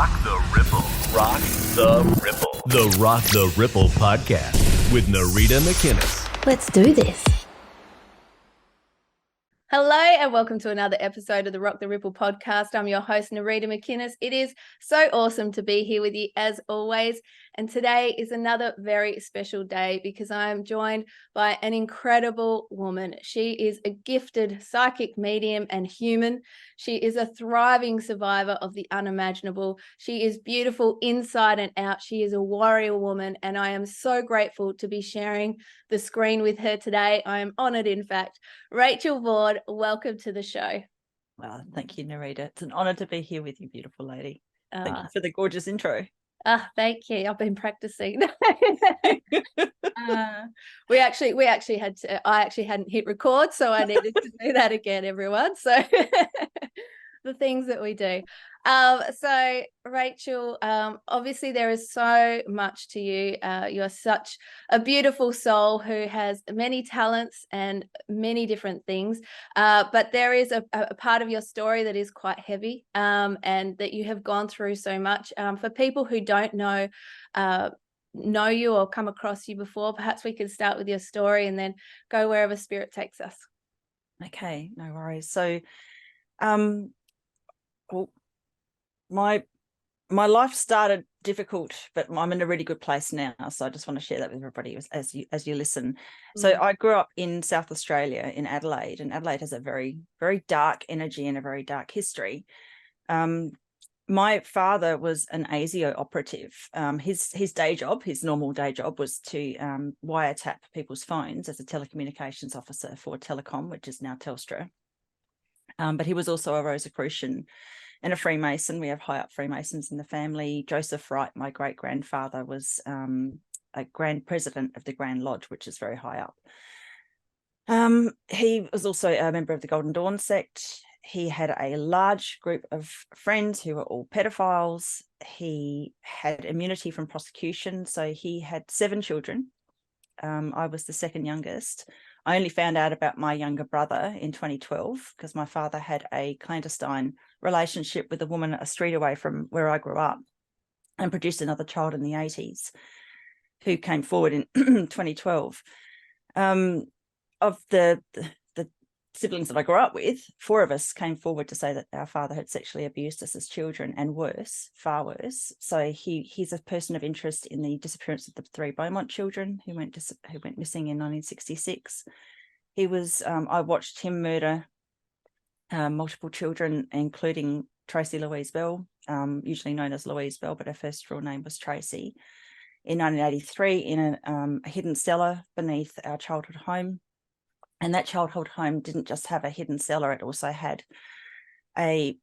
Rock the Ripple. Rock the Ripple. The Rock the Ripple podcast with Narita McInnes. Let's do this. Hello and welcome to another episode of the Rock the Ripple podcast. I'm your host, Narita McInnes. It is so awesome to be here with you as always. And today is another very special day because I am joined by an incredible woman. She is a gifted psychic medium and human. She is a thriving survivor of the unimaginable. She is beautiful inside and out. She is a warrior woman, and I am so grateful to be sharing the screen with her today. I am honored, in fact. Rachel Vaughan, welcome to the show. Well, thank you, Narita. It's an honor to be here with you, beautiful lady. Thank you for the gorgeous intro. Thank you. I've been practicing. I actually hadn't hit record, so I needed to do that again, everyone. So the things that we do. So Rachel, obviously there is so much to you. You're such a beautiful soul who has many talents and many different things. But there is a part of your story that is quite heavy, and that you have gone through so much. For people who don't know you or come across you before, perhaps we could start with your story and then go wherever spirit takes us. Okay, no worries. So, well, my life started difficult, but I'm in a really good place now. So I just want to share that with everybody as you listen. So I grew up in South Australia, in Adelaide, and Adelaide has a very, very dark energy and a very dark history. My father was an ASIO operative. His day job, his normal day job, was to wiretap people's phones as a telecommunications officer for Telecom, which is now Telstra. But he was also a Rosicrucian and a Freemason. We have high up Freemasons in the family. Joseph Wright, my great grandfather, was a grand president of the Grand Lodge, which is very high up. He was also a member of the Golden Dawn sect. He had a large group of friends who were all pedophiles. He had immunity from prosecution. So he had 7 children. I was the second youngest. I only found out about my younger brother in 2012 because my father had a clandestine relationship with a woman a street away from where I grew up and produced another child in the 80s who came forward in 2012. Of the siblings that I grew up with, 4 of us came forward to say that our father had sexually abused us as children, and worse, far worse. So he's a person of interest in the disappearance of the 3 Beaumont children who went missing in 1966. He was I watched him murder multiple children, including Tracy Louise Bell, usually known as Louise Bell, but her first real name was Tracy, in 1983 in a hidden cellar beneath our childhood home. And that childhood home didn't just have a hidden cellar, it also had a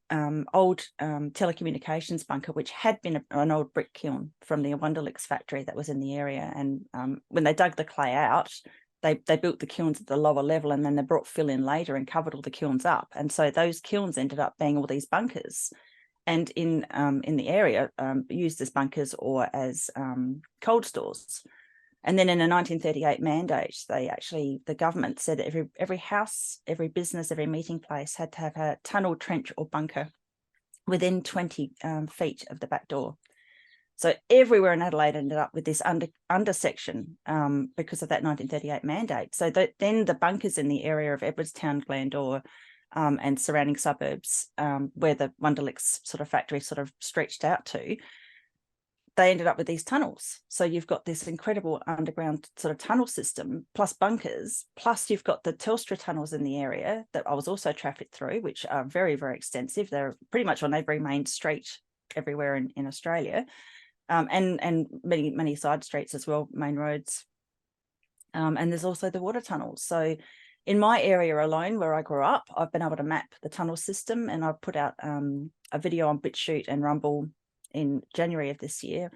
old telecommunications bunker, which had been an old brick kiln from the Wonderlicks factory that was in the area. And when they dug the clay out, they built the kilns at the lower level, and then they brought fill in later and covered all the kilns up. And so those kilns ended up being all these bunkers, and in the area used as bunkers or as cold stores. And then in a 1938 mandate, the government said that every house, every business, every meeting place had to have a tunnel, trench or bunker within 20 feet of the back door. So everywhere in Adelaide ended up with this under section because of that 1938 mandate. So then the bunkers in the area of Edwardstown, Glandore and surrounding suburbs where the Wonderlicks sort of factory sort of stretched out to, they ended up with these tunnels. So you've got this incredible underground sort of tunnel system plus bunkers, plus you've got the Telstra tunnels in the area that I was also trafficked through, which are very, very extensive. They're pretty much on every main street everywhere in Australia, and many side streets as well, main roads. And there's also the water tunnels. So in my area alone, where I grew up, I've been able to map the tunnel system, and I've put out a video on Bitchute and Rumble in January of this year,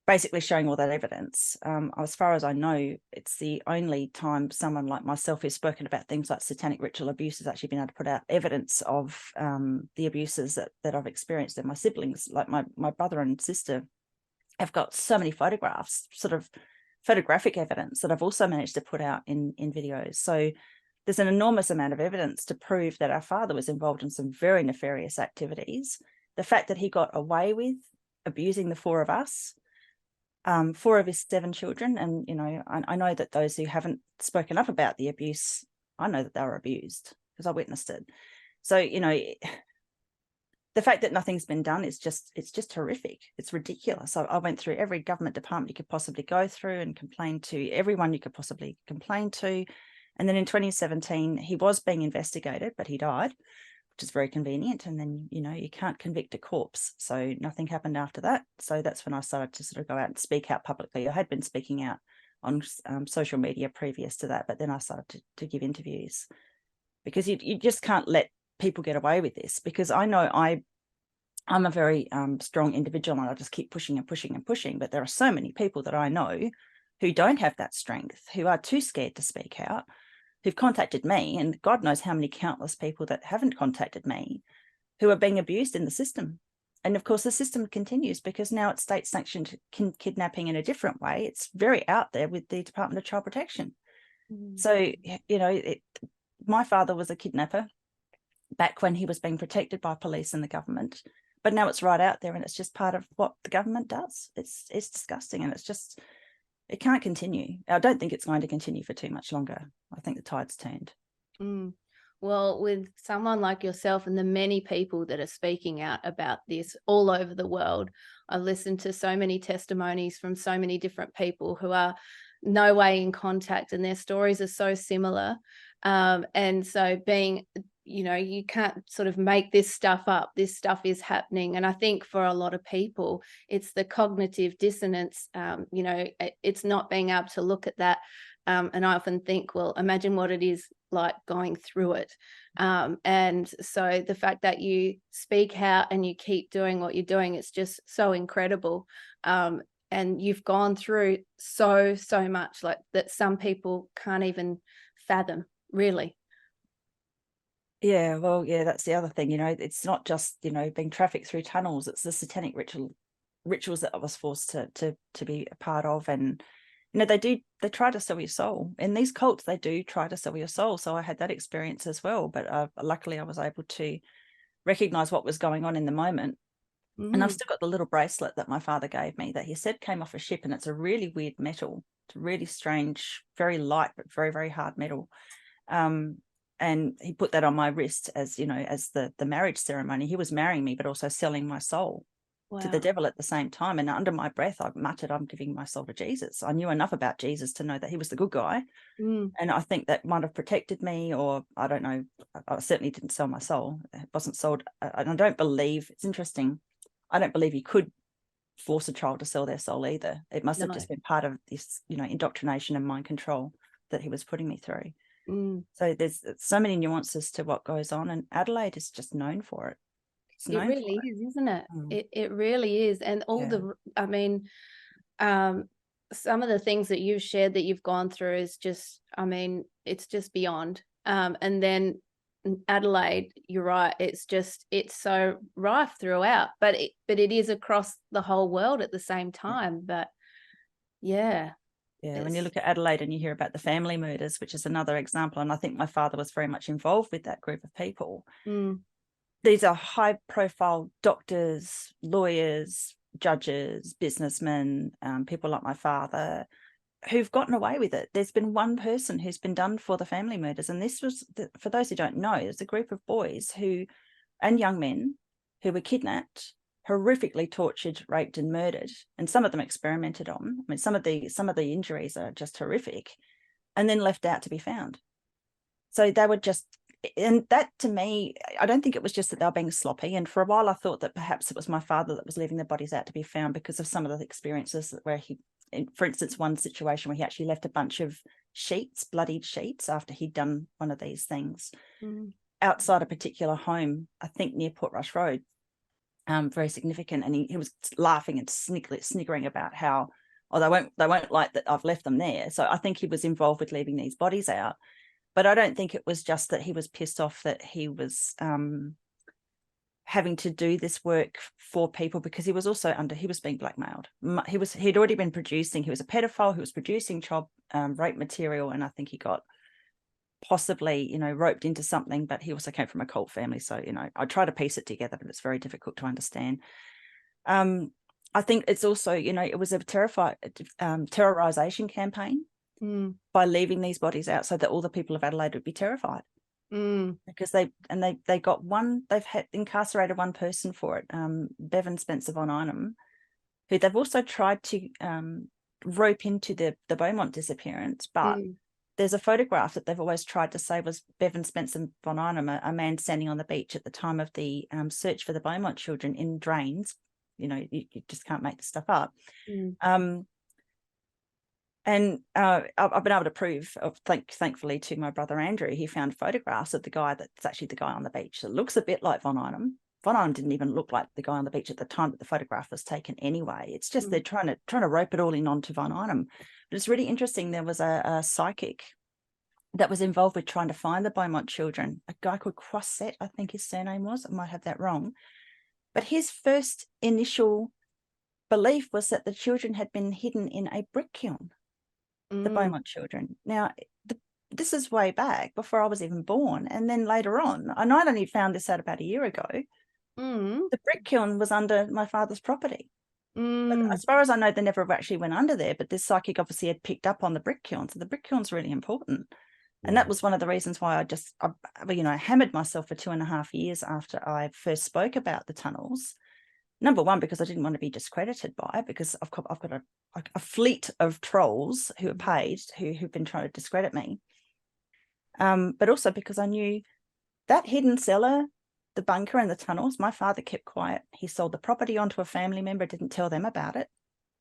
basically showing all that evidence. As far as I know, it's the only time someone like myself who's spoken about things like satanic ritual abuse has actually been able to put out evidence of the abuses that I've experienced. And my siblings, like my brother and sister, have got so many photographs, sort of photographic evidence that I've also managed to put out in videos. So there's an enormous amount of evidence to prove that our father was involved in some very nefarious activities. the fact that he got away with abusing the four of us, 4 of his 7 children. And, you know, I know that those who haven't spoken up about the abuse, I know that they were abused because I witnessed it. So, you know, the fact that nothing's been done is it's just horrific. It's ridiculous. I went through every government department you could possibly go through and complained to everyone you could possibly complain to. And then in 2017, he was being investigated, but he died, which is very convenient. And then, you know, you can't convict a corpse. So nothing happened after that. So that's when I started to sort of go out and speak out publicly. I had been speaking out on social media previous to that, but then I started to give interviews, because you just can't let people get away with this, because I know I'm a very strong individual and I just keep pushing and pushing and pushing. But there are so many people that I know who don't have that strength, who are too scared to speak out, who've contacted me, and God knows how many countless people that haven't contacted me, who are being abused in the system. And of course, the system continues because now it's state sanctioned kidnapping in a different way. It's very out there with the Department of Child Protection. So, you know, my father was a kidnapper back when he was being protected by police and the government, but now it's right out there and it's just part of what the government does. It's disgusting, and it can't continue. I don't think it's going to continue for too much longer. I think the tide's turned. Well, with someone like yourself and the many people that are speaking out about this all over the world, I've listened to so many testimonies from so many different people who are no way in contact, and their stories are so similar. And so being, you know, you can't sort of make this stuff up. This stuff is happening. And I think for a lot of people, it's the cognitive dissonance. You know, it's not being able to look at that. And I often think, well, imagine what it is like going through it. And so the fact that you speak out and you keep doing what you're doing, it's just so incredible. And you've gone through so much, like that some people can't even fathom, really. Yeah, well, yeah, that's the other thing. You know, it's not just, you know, being trafficked through tunnels. It's the satanic rituals that I was forced to be a part of. And, you know, they try to sell your soul. In these cults, they do try to sell your soul. So I had that experience as well. But luckily, I was able to recognize what was going on in the moment. And I've still got the little bracelet that my father gave me that he said came off a ship, and it's a really weird metal. It's a really strange, very light, but very, very hard metal. And he put that on my wrist as, you know, as the marriage ceremony. He was marrying me, but also selling my soul to the devil at the same time. And under my breath, I muttered, I'm giving my soul to Jesus. I knew enough about Jesus to know that he was the good guy. And I think that might have protected me, or I don't know. I certainly didn't sell my soul. It wasn't sold. And I don't believe, it's interesting, I don't believe you could force a child to sell their soul either. It must have just been part of this, you know, indoctrination and mind control that he was putting me through. So there's so many nuances to what goes on, and Adelaide is just known for it. It really is, isn't it? It really is. And all I mean, some of the things that you've shared that you've gone through is just, I mean, it's just beyond. And then Adelaide, you're right, it's so rife throughout, but it is across the whole world at the same time. But when you look at Adelaide and you hear about the family murders, which is another example, and I think my father was very much involved with that group of people. These are high profile doctors, lawyers, judges, businessmen, people like my father, who've gotten away with it. There's been one person who's been done for the family murders, and this was, for those who don't know, it's a group of boys and young men who were kidnapped, horrifically tortured, raped, and murdered, and some of them experimented on. I mean, some of the injuries are just horrific, and then left out to be found. So they were just, and that to me, I don't think it was just that they were being sloppy. And for a while, I thought that perhaps it was my father that was leaving the bodies out to be found because of some of the experiences where he, for instance, one situation where he actually left a bunch of sheets, bloodied sheets, after he'd done one of these things outside a particular home, I think near Portrush Road. Very significant, and he was laughing and sniggering about how, they won't like that I've left them there. So I think he was involved with leaving these bodies out, but I don't think it was just that he was pissed off that he was having to do this work for people, because he was also he was being blackmailed. He'd already been producing. He was a pedophile who was producing child rape material, and I think he got possibly, roped into something, but he also came from a cult family. So, I try to piece it together, but it's very difficult to understand. I think it's also, it was a terrorization campaign by leaving these bodies out so that all the people of Adelaide would be terrified. Because they've had incarcerated one person for it, Bevan Spencer Von Einem, who they've also tried to rope into the Beaumont disappearance, but there's a photograph that they've always tried to say was Bevan Spencer Von Einem, a man standing on the beach at the time of the search for the Beaumont children in drains. You just can't make this stuff up. And I've been able to prove, thankfully to my brother Andrew, he found photographs of the guy that's actually the guy on the beach that looks a bit like Von Einem. Von Einem didn't even look like the guy on the beach at the time that the photograph was taken anyway. It's just they're trying to rope it all in onto Von Einem. But it's really interesting. There was a psychic that was involved with trying to find the Beaumont children, a guy called Croisset, I think his surname was. I might have that wrong. But his first initial belief was that the children had been hidden in a brick kiln. The Beaumont children. Now, this is way back before I was even born. And then later on, and I only found this out about a year ago, the brick kiln was under my father's property. But as far as I know, they never actually went under there, but this psychic obviously had picked up on the brick kiln. So the brick kiln's really important. And that was one of the reasons why I hammered myself for 2.5 years after I first spoke about the tunnels. Number one, because I didn't want to be discredited by it, because I've got a fleet of trolls who are paid, who've been trying to discredit me. But also because I knew that hidden cellar, the bunker and the tunnels, my father kept quiet. He sold the property onto a family member, didn't tell them about it.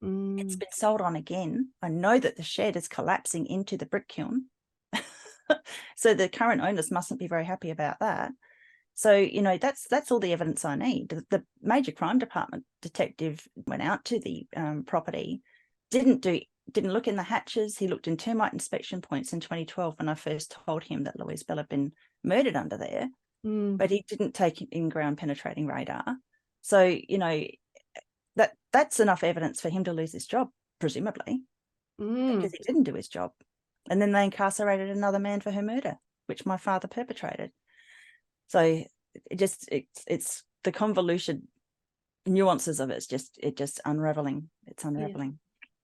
It's been sold on again. I know that the shed is collapsing into the brick kiln. So the current owners mustn't be very happy about that. So, that's all the evidence I need. The major crime department detective went out to the property, didn't look in the hatches. He looked in termite inspection points in 2012 when I first told him that Louise Bell had been murdered under there, but he didn't take in-ground penetrating radar. So, that's enough evidence for him to lose his job, presumably, because he didn't do his job. And then they incarcerated another man for her murder, which my father perpetrated. So it's the convoluted nuances of it. It's just unraveling. It's unraveling.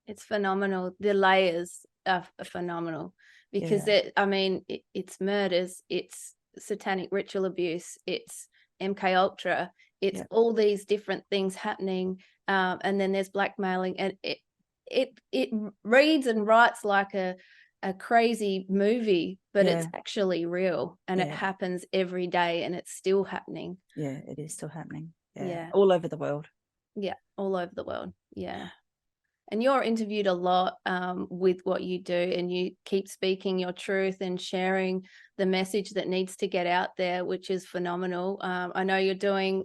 Yeah. It's phenomenal. The layers are phenomenal because it's murders, it's satanic ritual abuse, it's MK Ultra, it's all these different things happening, and then there's blackmailing, and it reads and writes like a crazy movie, but it's actually real, and it happens every day, and it's still happening. Yeah, it is still happening. Yeah. All over the world. Yeah, all over the world. Yeah. And you're interviewed a lot with what you do, and you keep speaking your truth and sharing the message that needs to get out there, which is phenomenal. I know you're doing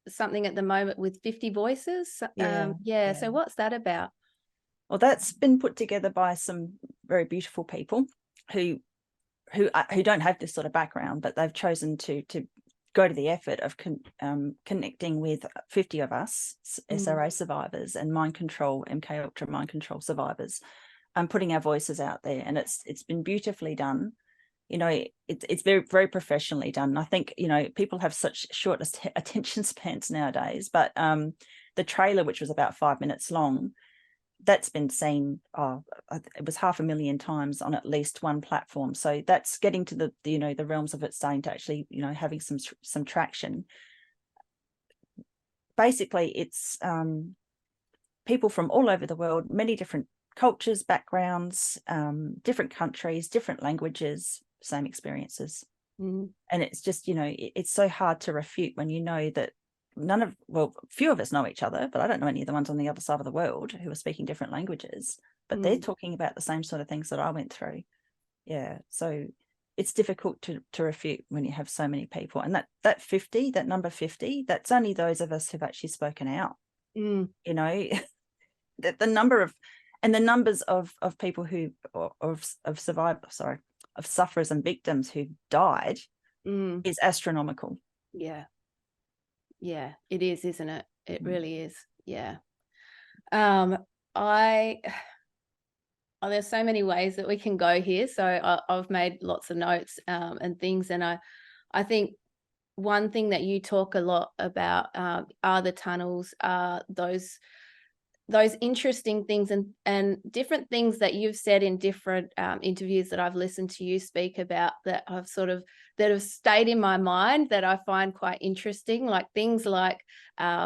something at the moment with 50 Voices. So what's that about? Well, that's been put together by some very beautiful people who don't have this sort of background, but they've chosen to go to the effort of connecting with 50 of us SRA survivors and MK Ultra mind control survivors, and putting our voices out there. And it's been beautifully done. It's very, very professionally done. I think, people have such short attention spans nowadays, but the trailer, which was about 5 minutes long, that's been seen, it was 500,000 times on at least one platform. So that's getting to the realms of it starting to actually, having some traction. Basically, it's people from all over the world, many different cultures, backgrounds, different countries, different languages, same experiences. And it's just, it's so hard to refute when you know that few of us know each other, but I don't know any of the ones on the other side of the world who are speaking different languages, but they're talking about the same sort of things that I went through. Yeah. So it's difficult to refute when you have so many people. And that number 50, that's only those of us who've actually spoken out. The number of, and the numbers of people who, of sufferers and victims who died is astronomical. Yeah, it is, isn't it? It really is. Yeah. Oh, there's so many ways that we can go here. So I've made lots of notes and things, and I think one thing that you talk a lot about are the tunnels, those interesting things and different things that you've said in different interviews that I've listened to you speak about that have stayed in my mind that I find quite interesting, like things like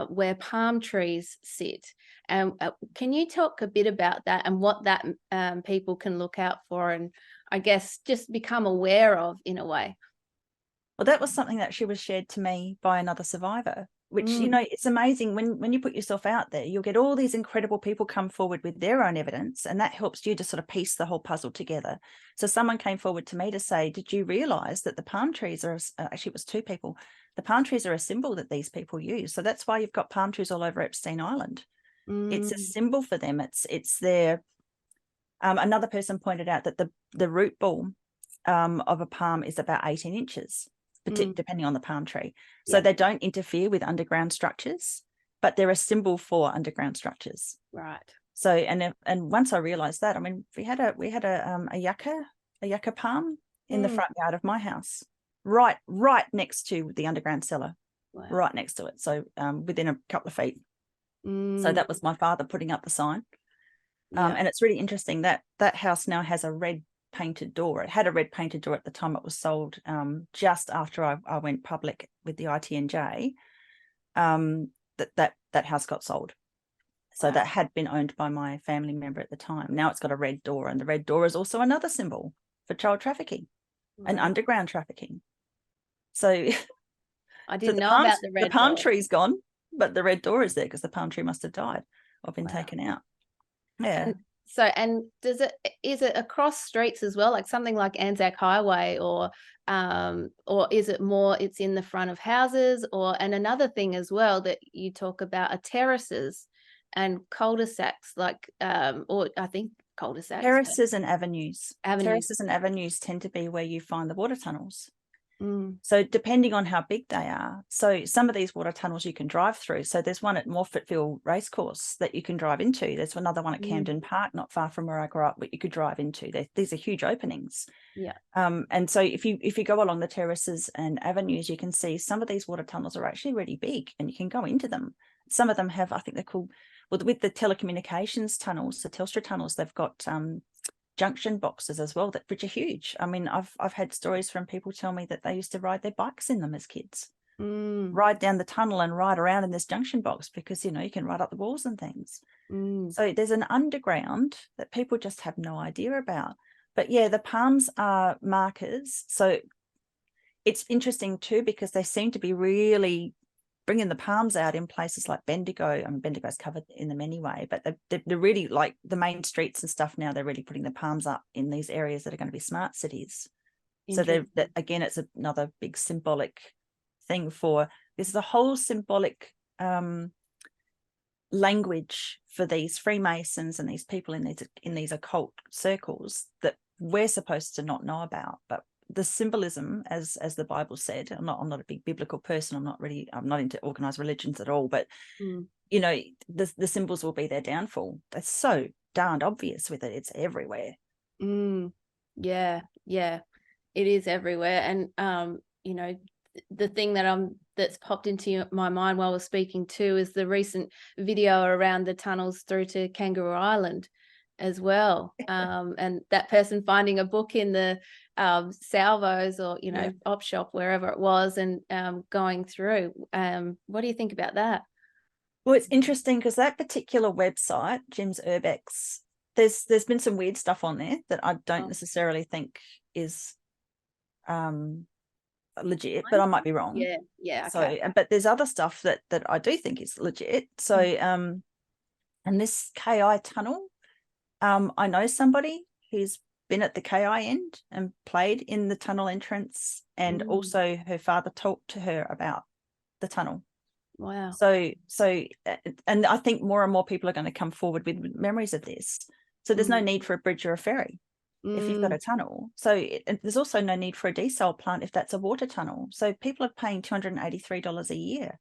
where palm trees sit. And can you talk a bit about that and what that people can look out for and I guess just become aware of in a way? Well, that was something that actually was shared to me by another survivor, which, you know, it's amazing when you put yourself out there, you'll get all these incredible people come forward with their own evidence, and that helps you to sort of piece the whole puzzle together. So someone came forward to me to say, did you realize that the palm trees are, actually it was two people, the palm trees are a symbol that these people use. So that's why you've got palm trees all over Epstein Island. It's a symbol for them. It's their, another person pointed out that the root ball of a palm is about 18 inches. Depending on the palm tree. So they don't interfere with underground structures, but they're a symbol for underground structures. Right. So, and once I realized that, I mean, we had a yucca palm in the front yard of my house, right next to the underground cellar, right next to it. So within a couple of feet. So that was my father putting up the sign. And it's really interesting that that house now has a red painted door. It had a red painted door at the time it was sold, just after I went public with the ITNJ. That house got sold. So that had been owned by my family member at the time. Now it's got a red door, and the red door is also another symbol for child trafficking and underground trafficking. So I didn't know about the red door. The palm tree's gone, but the red door is there because the palm tree must have died or been taken out. Yeah. And is it across streets as well, like something like Anzac Highway, or is it more it's in the front of houses? And another thing as well that you talk about are terraces and cul-de-sacs, like or I think cul-de-sacs. Terraces and avenues. Terraces and avenues tend to be where you find the water tunnels. So depending on how big they are, so some of these water tunnels you can drive through. So there's one at Morfettville Racecourse that you can drive into. There's another one at Camden Park, not far from where I grew up, that you could drive into. These are huge openings. Yeah. And so if you go along the terraces and avenues, you can see some of these water tunnels are actually really big, and you can go into them. Some of them have, I think they're called, well, with the telecommunications tunnels, the Telstra tunnels, they've got junction boxes as well, which are huge. I mean, I've had stories from people tell me that they used to ride their bikes in them as kids, ride down the tunnel and ride around in this junction box because, you know, you can ride up the walls and things. So there's an underground that people just have no idea about. But yeah, the palms are markers. So it's interesting too, because they seem to be really bringing the palms out in places like Bendigo. I mean, Bendigo's covered in them anyway, but they're really, like the main streets and stuff now, they're really putting the palms up in these areas that are going to be smart cities. So again, it's another big symbolic thing for this. The whole symbolic language for these Freemasons and these people in these occult circles that we're supposed to not know about, but the symbolism, as the Bible said, I'm not a big biblical person. I'm not into organized religions at all, but you know, the symbols will be their downfall. That's so darned obvious with it. It's everywhere. Yeah, it is everywhere. And you know, the thing that's popped into my mind while we're speaking too is the recent video around the tunnels through to Kangaroo Island as well. And that person finding a book in the salvos or, you know, op shop, wherever it was, and going through. What do you think about that? Well, it's interesting because that particular website, Jim's Urbex, there's been some weird stuff on there that I don't necessarily think is legit, but I might be wrong. Yeah. Okay. So, but there's other stuff that I do think is legit. So, and this KI tunnel, I know somebody who's been at the KI end and played in the tunnel entrance, and also her father talked to her about the tunnel. Wow. So, and I think more and more people are going to come forward with memories of this. So there's no need for a bridge or a ferry if you've got a tunnel. So there's also no need for a desal plant if that's a water tunnel. So people are paying $283 a year,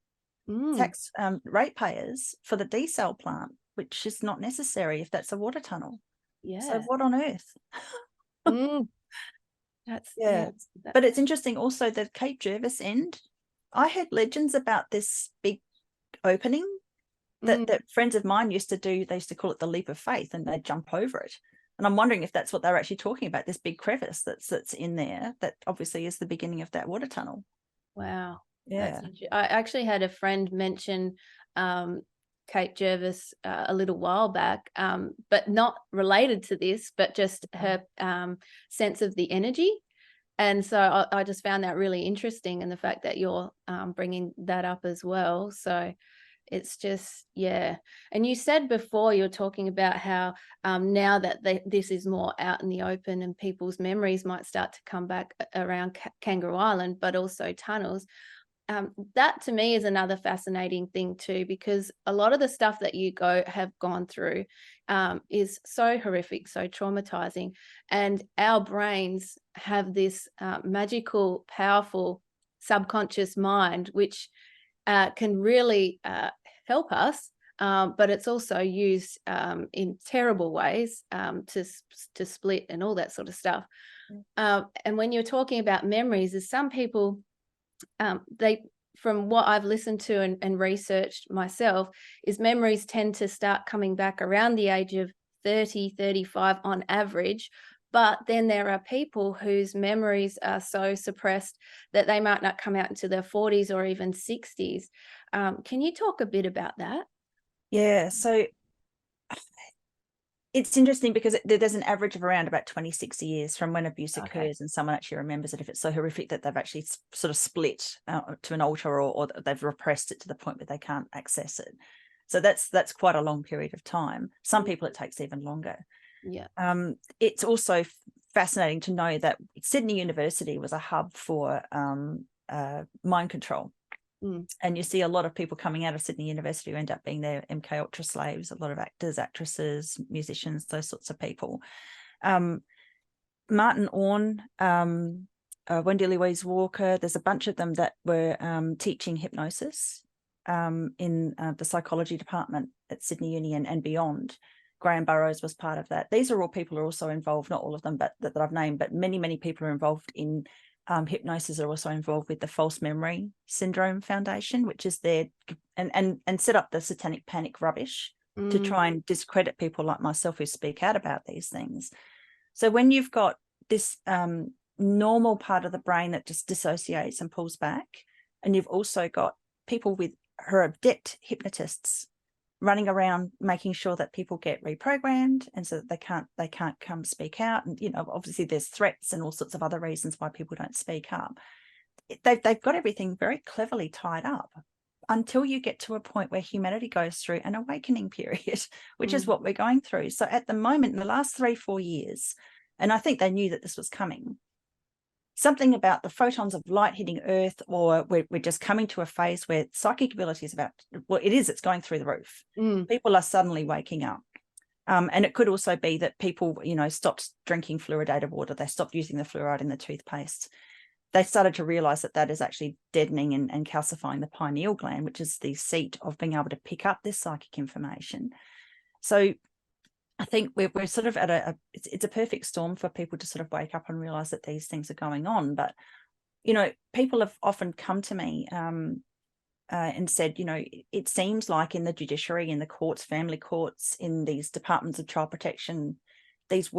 tax ratepayers, for the desal plant, which is not necessary if that's a water tunnel. So Yeah. what on earth? Mm, Yeah. But it's interesting also that Cape Jervis end, I heard legends about this big opening that friends of mine used to do. They used to call it the leap of faith, and they'd jump over it. And I'm wondering if that's what they're actually talking about, this big crevice that's in there that obviously is the beginning of that water tunnel. Wow. Yeah. I actually had a friend mention Cape Jervis a little while back, but not related to this, but just her sense of the energy. And so I just found that really interesting, and the fact that you're bringing that up as well. So it's just, yeah. And you said before, you're talking about how now that this is more out in the open and people's memories might start to come back around Kangaroo Island, but also tunnels. That to me is another fascinating thing too, because a lot of the stuff that you have gone through is so horrific, so traumatizing, and our brains have this magical, powerful subconscious mind, which can really help us, but it's also used in terrible ways to split and all that sort of stuff. And when you're talking about memories, there's some people, they, from what I've listened to and researched myself, is memories tend to start coming back around the age of 30, 35 on average. But then there are people whose memories are so suppressed that they might not come out into their 40s or even 60s. Can you talk a bit about that? Yeah. So it's interesting because there's an average of around about 26 years from when abuse occurs and someone actually remembers it, if it's so horrific that they've actually sort of split to an alter, or they've repressed it to the point where they can't access it. So that's quite a long period of time. Some people it takes even longer. Yeah. It's also fascinating to know that Sydney University was a hub for mind control. And you see a lot of people coming out of Sydney University who end up being their MK Ultra slaves, a lot of actors, actresses, musicians, those sorts of people. Martin Orne, Wendy Louise Walker, there's a bunch of them that were teaching hypnosis in the psychology department at Sydney Uni and beyond. Graham Burrows was part of that. These are all people who are also involved, not all of them, but that I've named, but many, many people are involved in hypnosis, are also involved with the False Memory Syndrome Foundation, which is there and set up the satanic panic rubbish to try and discredit people like myself who speak out about these things. So when you've got this normal part of the brain that just dissociates and pulls back, and you've also got people who are adept hypnotists running around making sure that people get reprogrammed, and so that they can't come speak out. And obviously there's threats and all sorts of other reasons why people don't speak up. They've got everything very cleverly tied up until you get to a point where humanity goes through an awakening period, which is what we're going through. So at the moment, in the last 3-4 years, and I think they knew that this was coming, something about the photons of light hitting Earth, or we're just coming to a phase where psychic ability is it's going through the roof. People are suddenly waking up. And it could also be that people, stopped drinking fluoridated water. They stopped using the fluoride in the toothpaste. They started to realize that is actually deadening and calcifying the pineal gland, which is the seat of being able to pick up this psychic information. So I think we're sort of at it's a perfect storm for people to sort of wake up and realize that these things are going on. But, people have often come to me and said, it seems like in the judiciary, in the courts, family courts, in these departments of child protection, these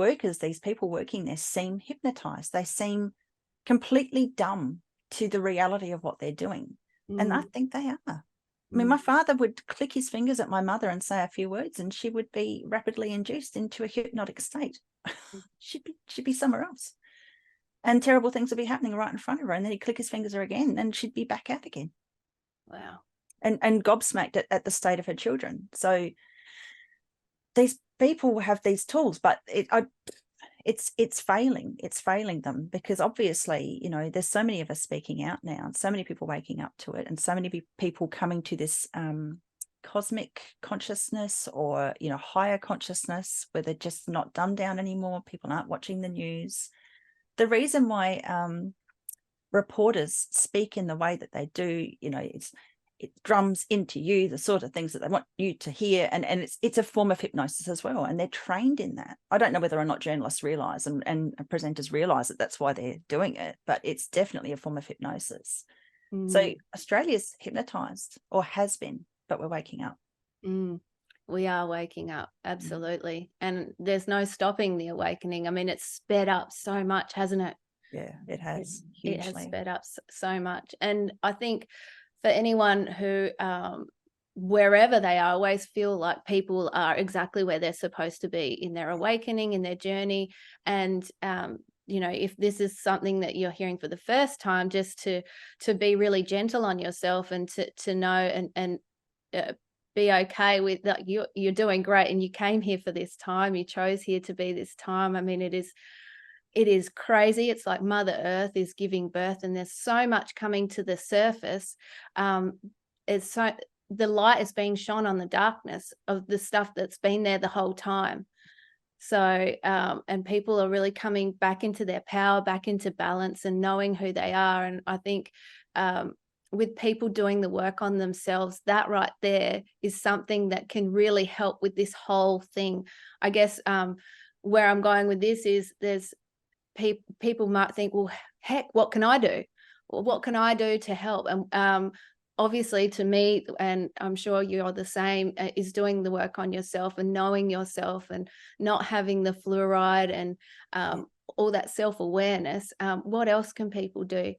people working there seem hypnotized. They seem completely dumb to the reality of what they're doing. And I think they are. I mean, my father would click his fingers at my mother and say a few words, and she would be rapidly induced into a hypnotic state. she'd be somewhere else, and terrible things would be happening right in front of her. And then he'd click his fingers again, and she'd be back out again. Wow. And gobsmacked at the state of her children. So these people have these tools, but it's failing them, because obviously, there's so many of us speaking out now, and so many people waking up to it, and so many people coming to this cosmic consciousness, or higher consciousness, where they're just not dumbed down anymore. People aren't watching the news. The reason why reporters speak in the way that they do, it drums into you the sort of things that they want you to hear, and it's a form of hypnosis as well, and they're trained in that. I don't know whether or not journalists realize and presenters realize that that's why they're doing it, but it's definitely a form of hypnosis. So Australia's hypnotized, or has been, but we're waking up. We are waking up, absolutely. And there's no stopping the awakening. I mean, it's sped up so much, hasn't it? Yeah, it has. It has sped up so much. And I think for anyone who, wherever they are, always feel like people are exactly where they're supposed to be in their awakening, in their journey. And, you know, if this is something that you're hearing for the first time, just to be really gentle on yourself, and to know and be okay with that. You're doing great, and you came here for this time. You chose here to be this time. I mean, it is crazy. It's like Mother Earth is giving birth, and there's so much coming to the surface. The light is being shone on the darkness of the stuff that's been there the whole time. So, and people are really coming back into their power, back into balance, and knowing who they are. And I think, with people doing the work on themselves, that right there is something that can really help with this whole thing. I guess, where I'm going with this is there's people might think, well, heck, what can I do? Well, what can I do to help? And obviously, to me, and I'm sure you're the same, is doing the work on yourself and knowing yourself, and not having the fluoride, and all that self-awareness. What else can people do?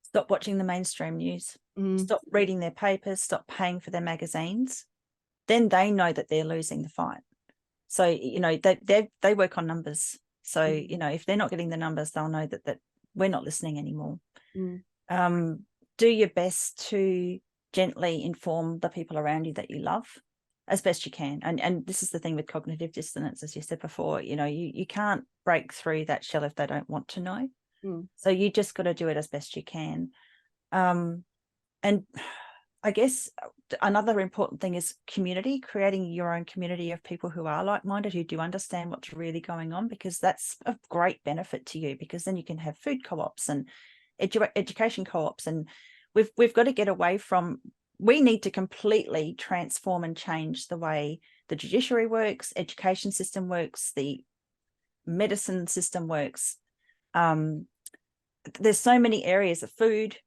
Stop watching the mainstream news. Stop reading their papers. Stop paying for their magazines. Then they know that they're losing the fight. So, you know, they work on numbers. So, you know, if they're not getting the numbers, they'll know that we're not listening anymore. Do your best to gently inform the people around you that you love as best you can. And this is the thing with cognitive dissonance, as you said before, you know, you can't break through that shell if they don't want to know. So you just got to do it as best you can. And I guess another important thing is community, creating your own community of people who are like-minded, who do understand what's really going on, because that's a great benefit to you, because then you can have food co-ops and education co-ops. And we've got to get away from, we need to completely transform and change the way the judiciary works, education system works, the medicine system works. There's so many areas of food.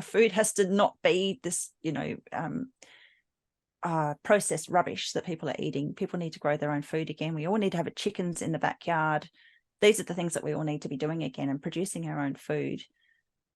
Food has to not be this, you know, processed rubbish that people are eating. People need to grow their own food again. We all need to have chickens in the backyard. These are the things that we all need to be doing again, and producing our own food.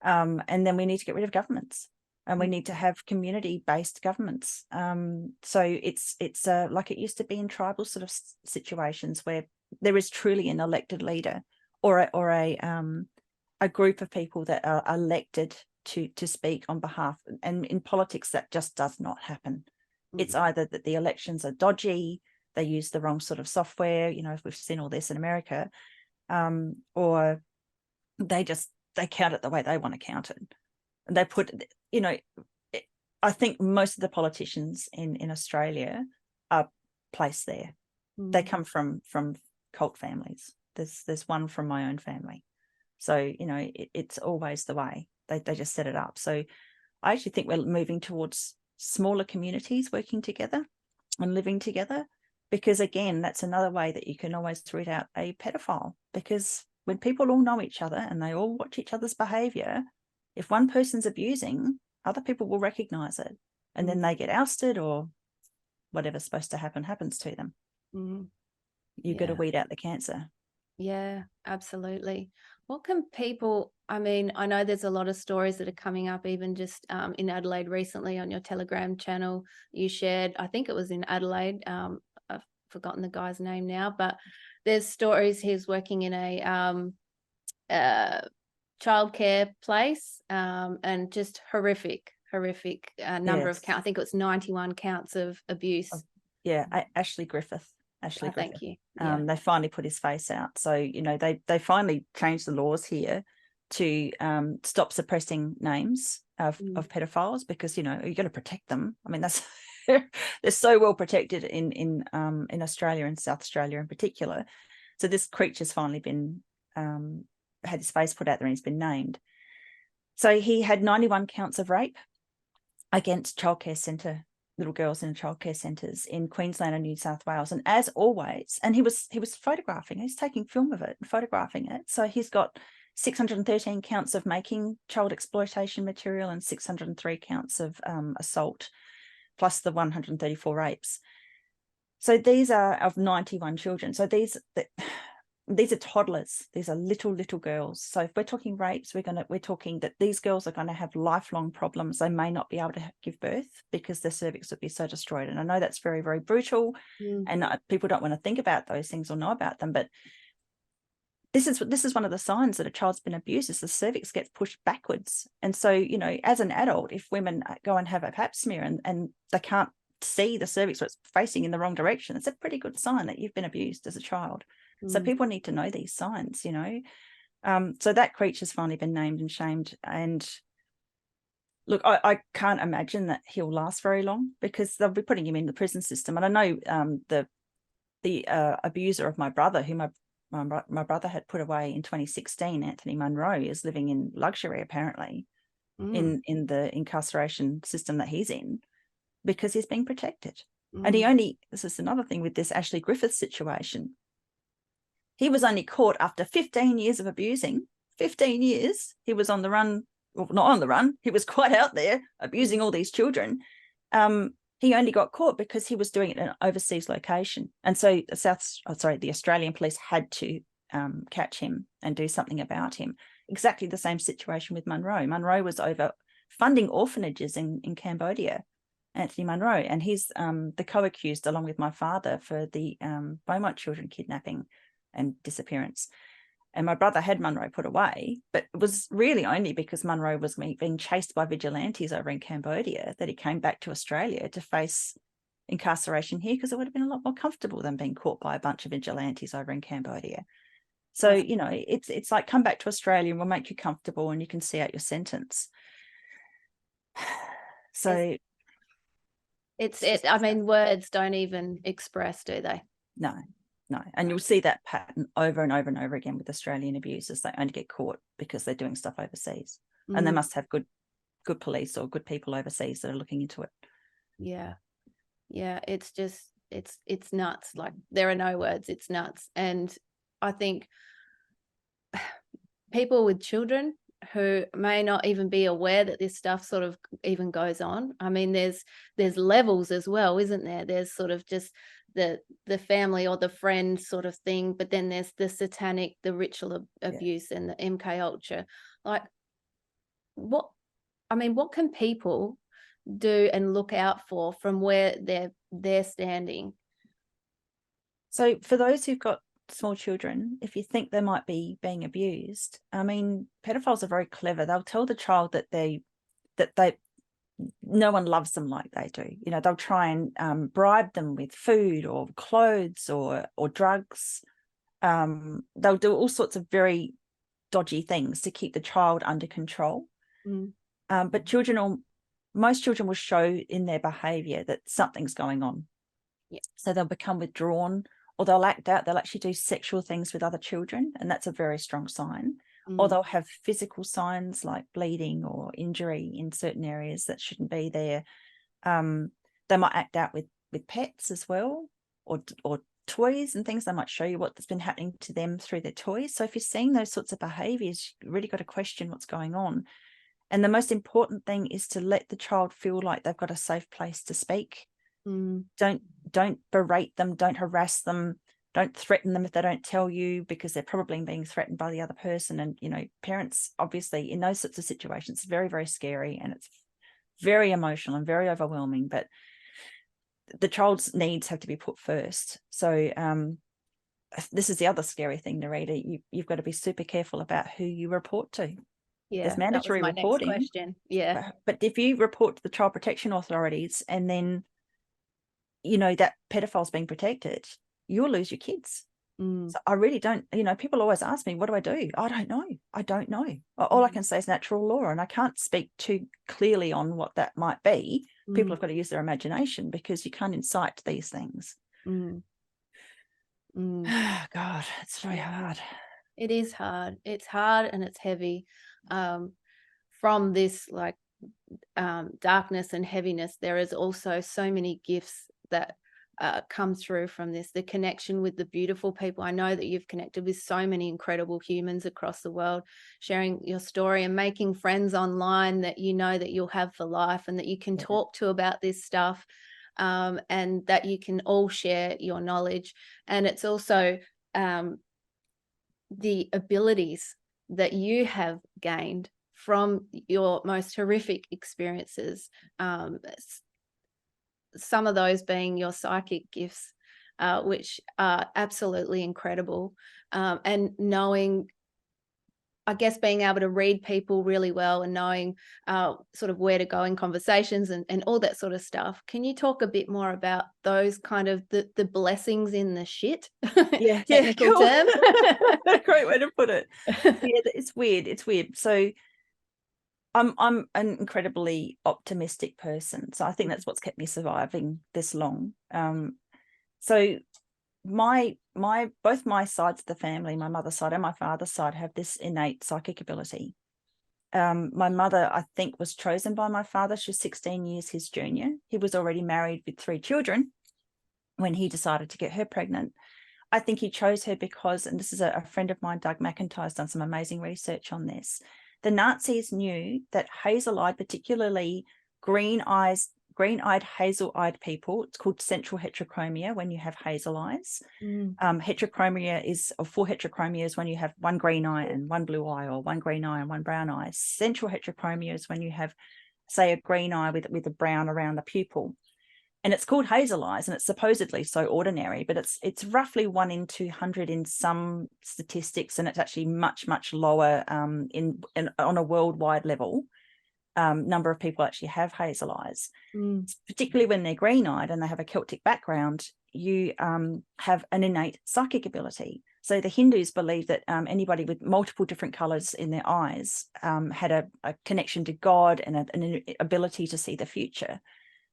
And then we need to get rid of governments, and we need to have community-based governments. So it's like it used to be in tribal sort of situations, where there is truly an elected leader, or a group of people that are elected to speak on behalf. And in politics, that just does not happen. It's either that the elections are dodgy, they use the wrong sort of software, you know, if we've seen all this in America, or they count it the way they want to count it. And they put, you know, I think most of the politicians in Australia are placed there. They come from cult families. There's one from my own family. So, you know, it's always the way. They just set it up. So I actually think we're moving towards smaller communities working together and living together, because, again, that's another way that you can always root out a pedophile, because when people all know each other and they all watch each other's behavior, if one person's abusing, other people will recognize it, and then they get ousted, or whatever's supposed to happen happens to them. You've got to weed out the cancer. Yeah, absolutely. What can people, I mean, I know there's a lot of stories that are coming up, even just in Adelaide recently on your Telegram channel you shared. I think it was in Adelaide. I've forgotten the guy's name now, but there's stories. He's working in a childcare place, and just horrific number of counts. I think it was 91 counts of abuse. Ashley Griffith. Thank you. They finally put his face out. So, you know, they finally changed the laws here to stop suppressing names of pedophiles, because, you know, you've got to protect them. I mean, that's they're so well protected in Australia and South Australia in particular. So this creature's finally been had his face put out there, and he's been named. So he had 91 counts of rape, against childcare centre, little girls in childcare centres in Queensland and New South Wales. And as always, and he was photographing, he's taking film of it and photographing it. So he's got 613 counts of making child exploitation material and 603 counts of assault, plus the 134 rapes. So these are of 91 children. So these are toddlers. These are little girls. So if we're talking rapes, we're talking that these girls are going to have lifelong problems. They may not be able to give birth because their cervix would be so destroyed. And I know that's very, very brutal, and people don't want to think about those things or know about them. But this is one of the signs that a child's been abused, is the cervix gets pushed backwards. And so, you know, as an adult, if women go and have a pap smear and they can't see the cervix, so it's facing in the wrong direction, it's a pretty good sign that you've been abused as a child. So people need to know these signs, you know. So that creature's finally been named and shamed. And look, I can't imagine that he'll last very long, because they'll be putting him in the prison system. And I know the abuser of my brother, who my brother had put away in 2016, Anthony Munro, is living in luxury apparently in the incarceration system that he's in, because he's being protected. And this is another thing with this Ashley Griffiths situation. He was only caught after 15 years of abusing. 15 years. He was on the run, well, not on the run. He was quite out there abusing all these children. He only got caught because he was doing it in an overseas location. And so the Australian police had to catch him and do something about him. Exactly the same situation with Munro. Munro was over funding orphanages in Cambodia, Anthony Munro, and he's the co-accused along with my father for the Beaumont children kidnapping and disappearance. And my brother had Munro put away, but it was really only because Munro was being chased by vigilantes over in Cambodia that he came back to Australia to face incarceration here, because it would have been a lot more comfortable than being caught by a bunch of vigilantes over in Cambodia. So, you know, it's like, come back to Australia and we'll make you comfortable and you can see out your sentence. So I mean, words don't even express, do they? No. And you'll see that pattern over and over and over again with Australian abusers. They only get caught because they're doing stuff overseas. And they must have good police or good people overseas that are looking into it. Yeah. It's just, it's nuts. Like, there are no words. It's nuts. And I think people with children who may not even be aware that this stuff sort of even goes on. I mean, there's levels as well, isn't there? There's sort of just the family or the friend sort of thing, but then there's the satanic, the ritual abuse and the MK Ultra. Like, what can people do and look out for from where they're standing? So for those who've got small children, if you think they might be being abused, I mean, pedophiles are very clever. They'll tell the child that no one loves them like they do. You know, they'll try and bribe them with food or clothes or drugs. They'll do all sorts of very dodgy things to keep the child under control. But most children will show in their behavior that something's going on. So they'll become withdrawn, or they'll act out. They'll actually do sexual things with other children, and that's a very strong sign. Or they'll have physical signs like bleeding or injury in certain areas that shouldn't be there. They might act out with pets as well, or toys and things. They might show you what's been happening to them through their toys. So if you're seeing those sorts of behaviours, you've really got to question what's going on. And the most important thing is to let the child feel like they've got a safe place to speak. Don't berate them, don't harass them, don't threaten them if they don't tell you, because they're probably being threatened by the other person. And, you know, parents, obviously, in those sorts of situations, it's very, very scary and it's very emotional and very overwhelming, but the child's needs have to be put first. So this is the other scary thing, Narita. You've got to be super careful about who you report to. Yeah, there's mandatory that was my reporting. Next question. Yeah. But if you report to the child protection authorities and then, you know, that pedophile's being protected, you'll lose your kids. So I really don't, you know, people always ask me, what do I do? I don't know. All I can say is natural law, and I can't speak too clearly on what that might be. People have got to use their imagination, because you can't incite these things. God, it's very hard. It is hard. It's hard and it's heavy. From this, like, darkness and heaviness, there is also so many gifts that come through from this. The connection with the beautiful people. I know that you've connected with so many incredible humans across the world, sharing your story and making friends online that you know that you'll have for life, and that you can talk to about this stuff, and that you can all share your knowledge. And it's also the abilities that you have gained from your most horrific experiences, some of those being your psychic gifts, which are absolutely incredible, and knowing, I guess, being able to read people really well and knowing sort of where to go in conversations and all that sort of stuff. Can you talk a bit more about those kind of the blessings in the shit? Yeah, technical cool. term. Great way to put it. Yeah, it's weird. So I'm an incredibly optimistic person. So I think that's what's kept me surviving this long. So both my sides of the family, my mother's side and my father's side, have this innate psychic ability. My mother, I think, was chosen by my father. She was 16 years his junior. He was already married with 3 children when he decided to get her pregnant. I think he chose her because, and this is a friend of mine, Doug McIntyre, has done some amazing research on this. The Nazis knew that hazel-eyed, particularly green-eyed, hazel-eyed people, it's called central heterochromia when you have hazel eyes. Heterochromia is, or 4 heterochromia is when you have 1 green eye and 1 blue eye, or 1 green eye and 1 brown eye. Central heterochromia is when you have, say, a green eye with a brown around the pupil. And it's called hazel eyes, and it's supposedly so ordinary, but it's roughly 1 in 200 in some statistics, and it's actually much lower in on a worldwide level. Number of people actually have hazel eyes, particularly when they're green-eyed and they have a Celtic background. You have an innate psychic ability. So the Hindus believe that anybody with multiple different colors in their eyes had a connection to God and an ability to see the future.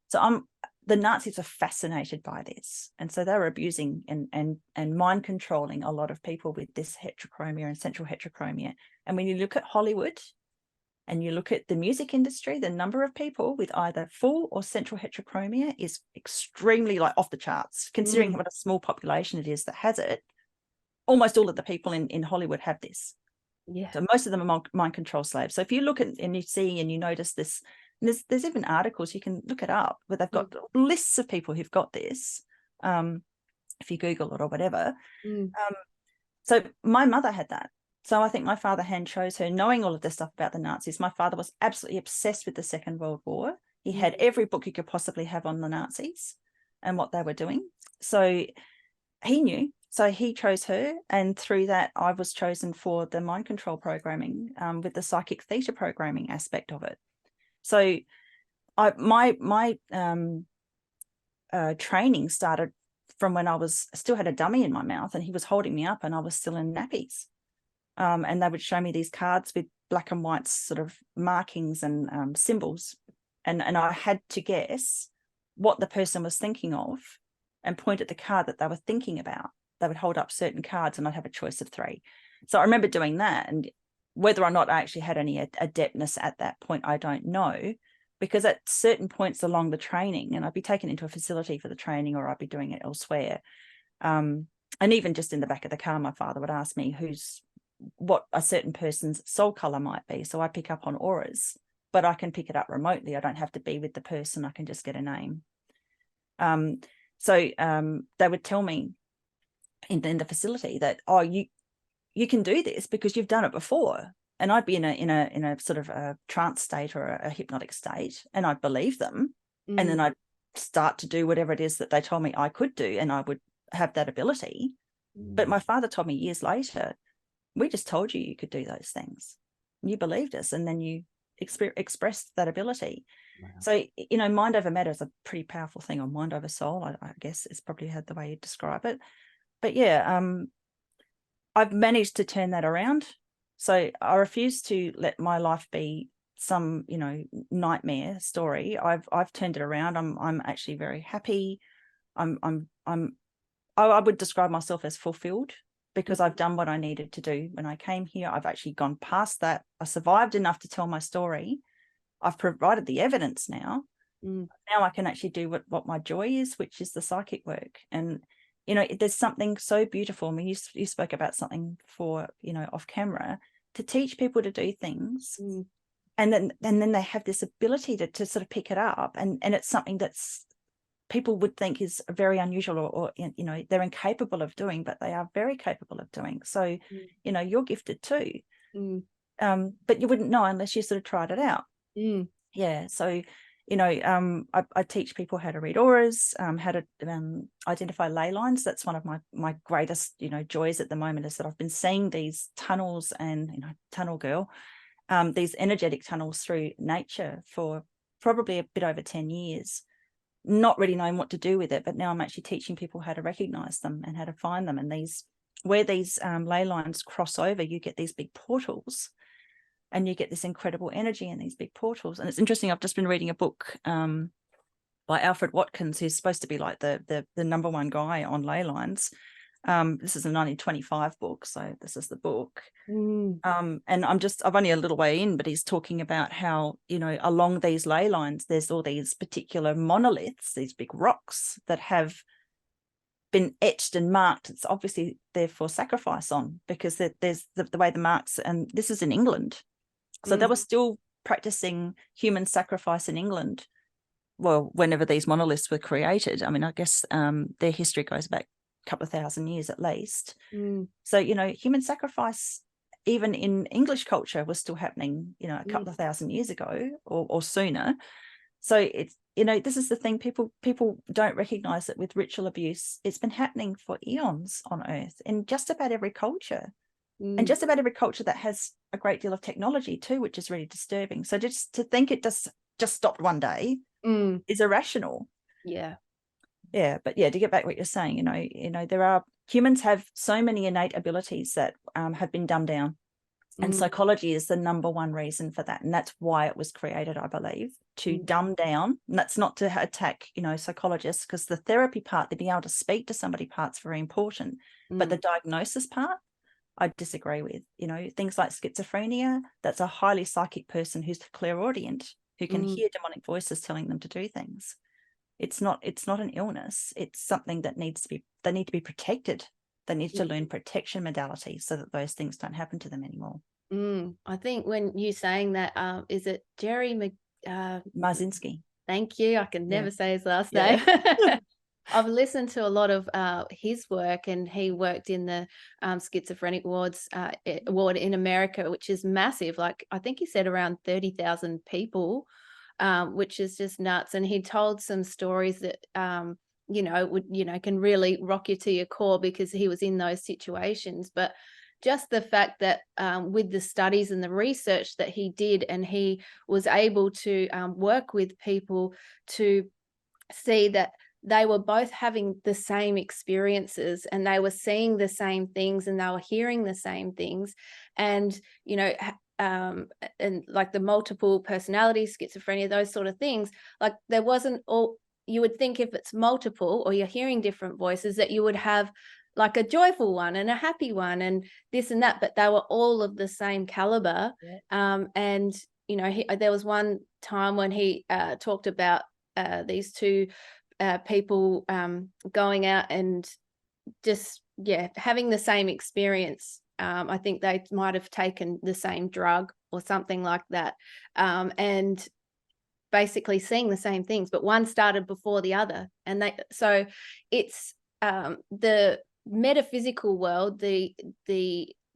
So the Nazis are fascinated by this, and so they were abusing and mind controlling a lot of people with this heterochromia and central heterochromia. And when you look at Hollywood and you look at the music industry, the number of people with either full or central heterochromia is extremely off the charts, considering what a small population it is that has it. Almost all of the people in Hollywood have this. Yeah. So most of them are mind control slaves. So if you look at and you see and you notice this, and there's even articles, you can look it up, where they've got lists of people who've got this, if you Google it or whatever. So my mother had that. So I think my father hand chose her, knowing all of this stuff about the Nazis. My father was absolutely obsessed with the Second World War. He had every book you could possibly have on the Nazis and what they were doing. So he knew. So he chose her, and through that, I was chosen for the mind control programming with the psychic theta programming aspect of it. So my training started from when I still had a dummy in my mouth, and he was holding me up, and I was still in nappies. And they would show me these cards with black and white sort of markings and symbols, and I had to guess what the person was thinking of and point at the card that they were thinking about. They would hold up certain cards, and I'd have a choice of 3. So I remember doing that, and whether or not I actually had any adeptness at that point, I don't know, because at certain points along the training, and I'd be taken into a facility for the training, or I'd be doing it elsewhere. And even just in the back of the car, my father would ask me what a certain person's soul color might be. So I pick up on auras, but I can pick it up remotely. I don't have to be with the person. I can just get a name. So they would tell me in the facility that, oh, you can do this because you've done it before. And I'd be in a sort of a trance state or a hypnotic state, and I'd believe them. And then I'd start to do whatever it is that they told me I could do, and I would have that ability. But my father told me years later, we just told you could do those things. You believed us, and then you expressed that ability. Wow. So, mind over matter is a pretty powerful thing, or mind over soul, I guess is probably the way you describe it. But yeah, I've managed to turn that around. So I refuse to let my life be some, nightmare story. I've turned it around. I'm actually very happy. I would describe myself as fulfilled, because I've done what I needed to do when I came here. I've actually gone past that. I survived enough to tell my story, I've provided the evidence now. Mm. Now I can actually do what my joy is, which is the psychic work. And, you know, there's something so beautiful. I mean, you spoke about something before, you know, off camera, to teach people to do things. Mm. And then they have this ability to sort of pick it up. And it's something that's people would think is very unusual or, you know, they're incapable of doing, but they are very capable of doing. So, you know, you're gifted too. Mm. But you wouldn't know unless you sort of tried it out. Mm. Yeah. So, you know, I teach people how to read auras, how to identify ley lines. That's one of my greatest, you know, joys at the moment, is that I've been seeing these tunnels and, you know, tunnel girl, these energetic tunnels through nature for probably a bit over 10 years, not really knowing what to do with it. But now I'm actually teaching people how to recognize them and how to find them. And where these ley lines cross over, you get these big portals. And you get this incredible energy in these big portals. And it's interesting, I've just been reading a book by Alfred Watkins, who's supposed to be like the number one guy on ley lines. This is a 1925 book, so this is the book. And I've only a little way in, but he's talking about how, you know, along these ley lines, there's all these particular monoliths, these big rocks that have been etched and marked. It's obviously there for sacrifice on, because there's the way the marks, and this is in England. So they were still practicing human sacrifice in England, well, whenever these monoliths were created. I mean, I guess their history goes back a couple of thousand years at least. So, you know, human sacrifice, even in English culture, was still happening, you know, a couple of thousand years ago or sooner. So it's, you know, this is the thing, people don't recognize that with ritual abuse, it's been happening for eons on Earth in just about every culture. And just about every culture that has a great deal of technology too, which is really disturbing. So just to think it just stopped one day is irrational. Yeah. But to get back to what you're saying, you know, humans have so many innate abilities that have been dumbed down, and psychology is the number one reason for that. And that's why it was created, I believe, to dumb down. And that's not to attack, you know, psychologists, because the therapy part, the being able to speak to somebody part's very important, but the diagnosis part, I disagree with. You know, things like schizophrenia, that's a highly psychic person who's clairaudient, who can hear demonic voices telling them to do things. It's not an illness. It's something that they need to be protected. They need to learn protection modalities so that those things don't happen to them anymore. I think when you saying that, is it Jerry Marzinski? Thank you. I can never say his last name. I've listened to a lot of his work, and he worked in the schizophrenic ward in America, which is massive. Like, I think he said around 30,000 people, which is just nuts. And he told some stories that, can really rock you to your core, because he was in those situations. But just the fact that with the studies and the research that he did, and he was able to work with people to see that they were both having the same experiences, and they were seeing the same things, and they were hearing the same things. And, you know, and like the multiple personality, schizophrenia, those sort of things, like there wasn't all, you would think if it's multiple or you're hearing different voices, that you would have like a joyful one and a happy one and this and that, but they were all of the same caliber. And, you know, there was one time when he talked about these two people going out and just having the same experience. I think they might have taken the same drug or something like that, and basically seeing the same things, but one started before the other. And so it's the metaphysical world, the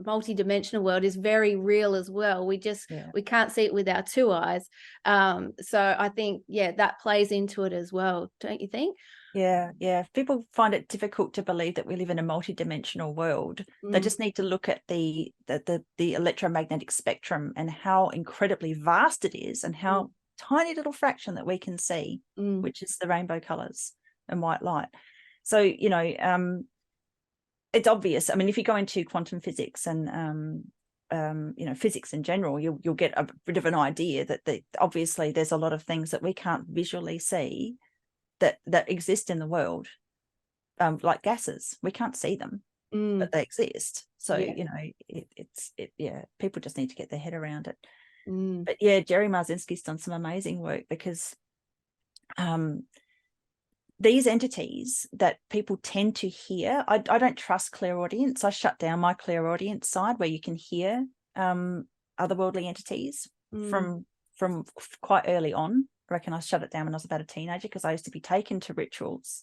multidimensional world is very real as well. We can't see it with our two eyes. So I think that plays into it as well, don't you think? Yeah. People find it difficult to believe that we live in a multidimensional world. They just need to look at the electromagnetic spectrum and how incredibly vast it is, and how tiny little fraction that we can see, which is the rainbow colors and white light. So, you know, it's obvious. I mean, if you go into quantum physics and you know, physics in general, you'll get a bit of an idea that obviously there's a lot of things that we can't visually see that exist in the world, like gases. We can't see them, but they exist. So you know, people just need to get their head around it. But yeah, Jerry Marzinski's done some amazing work, because these entities that people tend to hear, I don't trust clairaudience. I shut down my clairaudience side, where you can hear otherworldly entities from quite early on. I reckon I shut it down when I was about a teenager, because I used to be taken to rituals.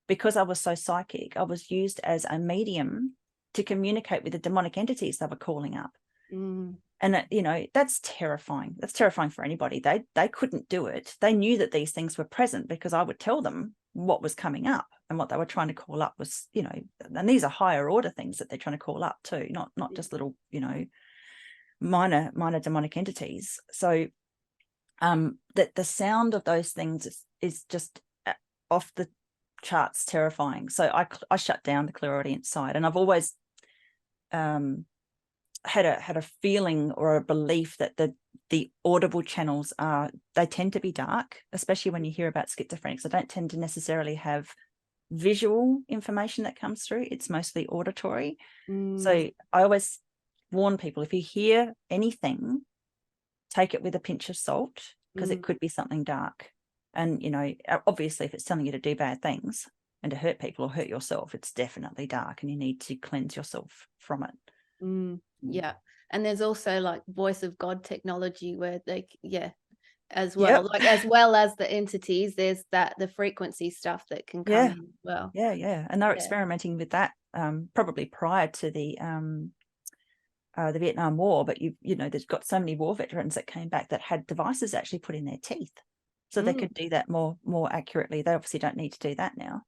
Because I was so psychic, I was used as a medium to communicate with the demonic entities they were calling up. And you know, that's terrifying. That's terrifying for anybody. They couldn't do it. They knew that these things were present, because I would tell them what was coming up, and what they were trying to call up was, you know, and these are higher order things that they're trying to call up too, not just little, you know, minor demonic entities. So that the sound of those things is just off the charts terrifying. So I shut down the clairaudience side, and I've always had a feeling or a belief that the audible channels they tend to be dark, especially when you hear about schizophrenics. They don't tend to necessarily have visual information that comes through. It's mostly auditory. So I always warn people, if you hear anything, take it with a pinch of salt, because it could be something dark. And you know, obviously if it's telling you to do bad things and to hurt people or hurt yourself, it's definitely dark, and you need to cleanse yourself from it. Yeah. And there's also like voice of God technology, where they as well, like as well as the entities, there's the frequency stuff that can come in as well. And they're experimenting with that probably prior to the Vietnam War, but you know, there's got so many war veterans that came back that had devices actually put in their teeth, so they could do that more accurately. They obviously don't need to do that now.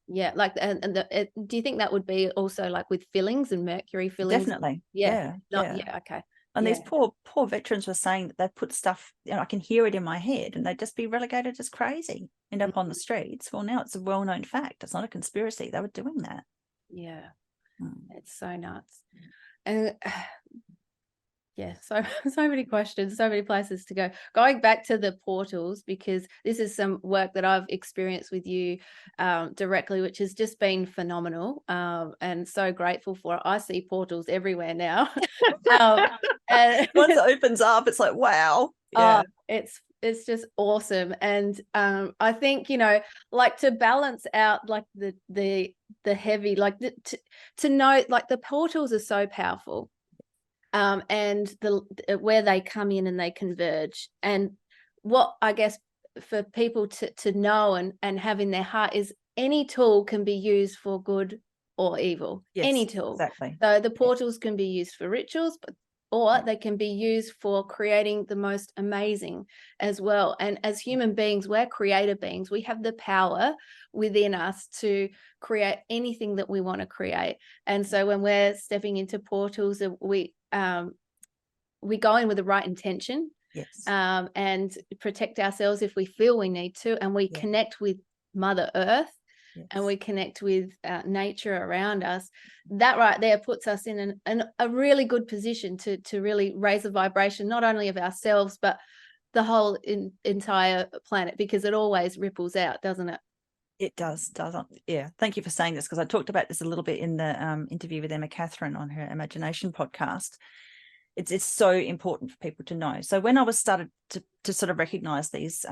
Yeah, like do you think that would be also like with fillings and mercury fillings? Definitely. Okay. And these poor veterans were saying that they put stuff, you know, I can hear it in my head, and they'd just be relegated as crazy, end up on the streets. Well, now it's a well-known fact. It's not a conspiracy. They were doing that. Yeah. It's so nuts. And so many questions, so many places to go. Going back to the portals, because this is some work that I've experienced with you directly, which has just been phenomenal, and so grateful for it. I see portals everywhere now. And once it opens up, it's like, wow. It's just awesome. And I think, you know, like to balance out like the heavy, like to know, like the portals are so powerful. And where they come in and they converge, and what I guess for people to know and have in their heart is any tool can be used for good or evil. Any tool. Exactly. So the portals can be used for rituals, or they can be used for creating the most amazing as well. And as human beings, we're creator beings. We have the power within us to create anything that we want to create. And so when we're stepping into portals, we go in with the right intention, and protect ourselves if we feel we need to, and we connect with Mother Earth, and we connect with nature around us. That right there puts us in a really good position to really raise the vibration, not only of ourselves, but the whole entire planet, because it always ripples out, doesn't it? It does. Yeah. Thank you for saying this, because I talked about this a little bit in the interview with Emma Catherine on her Imagination podcast. It's so important for people to know. So when I was started to sort of recognize these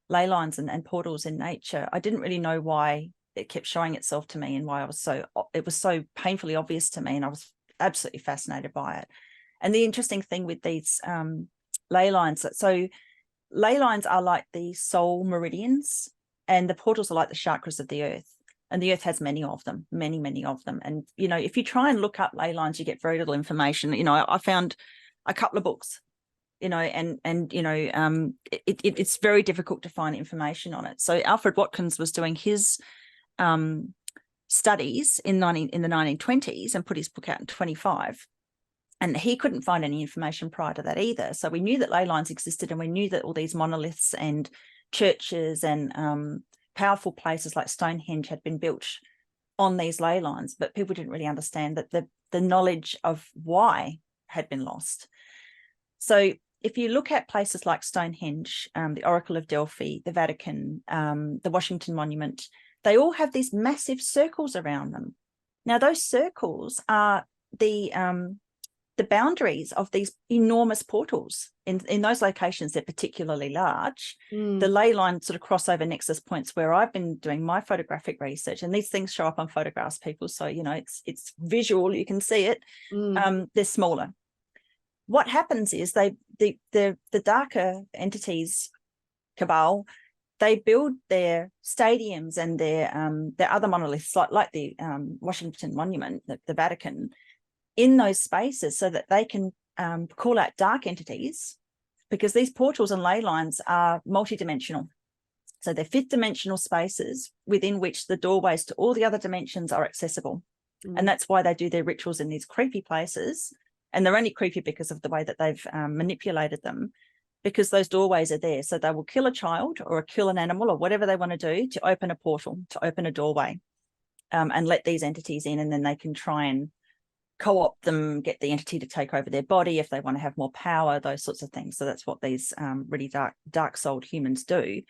ley lines and portals in nature, I didn't really know why it kept showing itself to me, and why it was so painfully obvious to me, and I was absolutely fascinated by it. And the interesting thing with these ley lines, so ley lines are like the soul meridians, and the portals are like the chakras of the earth. And the earth has many of them. And, you know, if you try and look up ley lines, you get very little information. You know, I found a couple of books, you know, and you know, it's very difficult to find information on it. So Alfred Watkins was doing his studies in the 1920s and put his book out in 25. And he couldn't find any information prior to that either. So we knew that ley lines existed, and we knew that all these monoliths and churches and powerful places like Stonehenge had been built on these ley lines, but people didn't really understand that the knowledge of why had been lost. So if you look at places like Stonehenge, the Oracle of Delphi, the Vatican, the Washington Monument, they all have these massive circles around them. Now, those circles are the the boundaries of these enormous portals in those locations, they're particularly large. The ley line sort of crossover nexus points where I've been doing my photographic research, and these things show up on photographs, people, so it's visual, you can see it. They're smaller. What happens is the darker entities, cabal, they build their stadiums and their other monoliths like the Washington Monument, the Vatican, in those spaces so that they can call out dark entities, because these portals and ley lines are multidimensional. So they're fifth dimensional spaces within which the doorways to all the other dimensions are accessible. And that's why they do their rituals in these creepy places. And they're only creepy because of the way that they've manipulated them, because those doorways are there. So they will kill a child or kill an animal or whatever they want to do to open a portal, to open a doorway, and let these entities in, and then they can try and co-opt them, get the entity to take over their body if they want to have more power, those sorts of things. So that's what these really dark-souled humans do.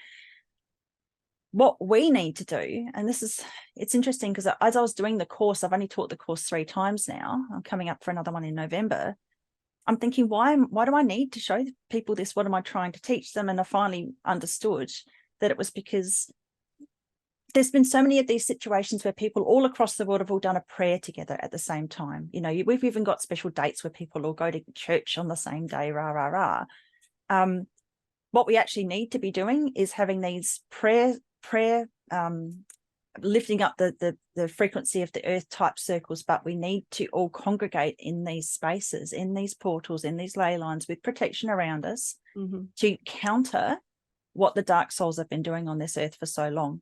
What we need to do, and it's interesting because as I was doing the course, I've only taught the course 3 times now. I'm coming up for another one in November. I'm thinking, why do I need to show people this? What am I trying to teach them? And I finally understood that it was because there's been so many of these situations where people all across the world have all done a prayer together at the same time. We've even got special dates where people all go to church on the same day, rah, rah, rah. What we actually need to be doing is having these prayer lifting up the frequency of the earth type circles, but we need to all congregate in these spaces, in these portals, in these ley lines with protection around us to counter what the dark souls have been doing on this earth for so long.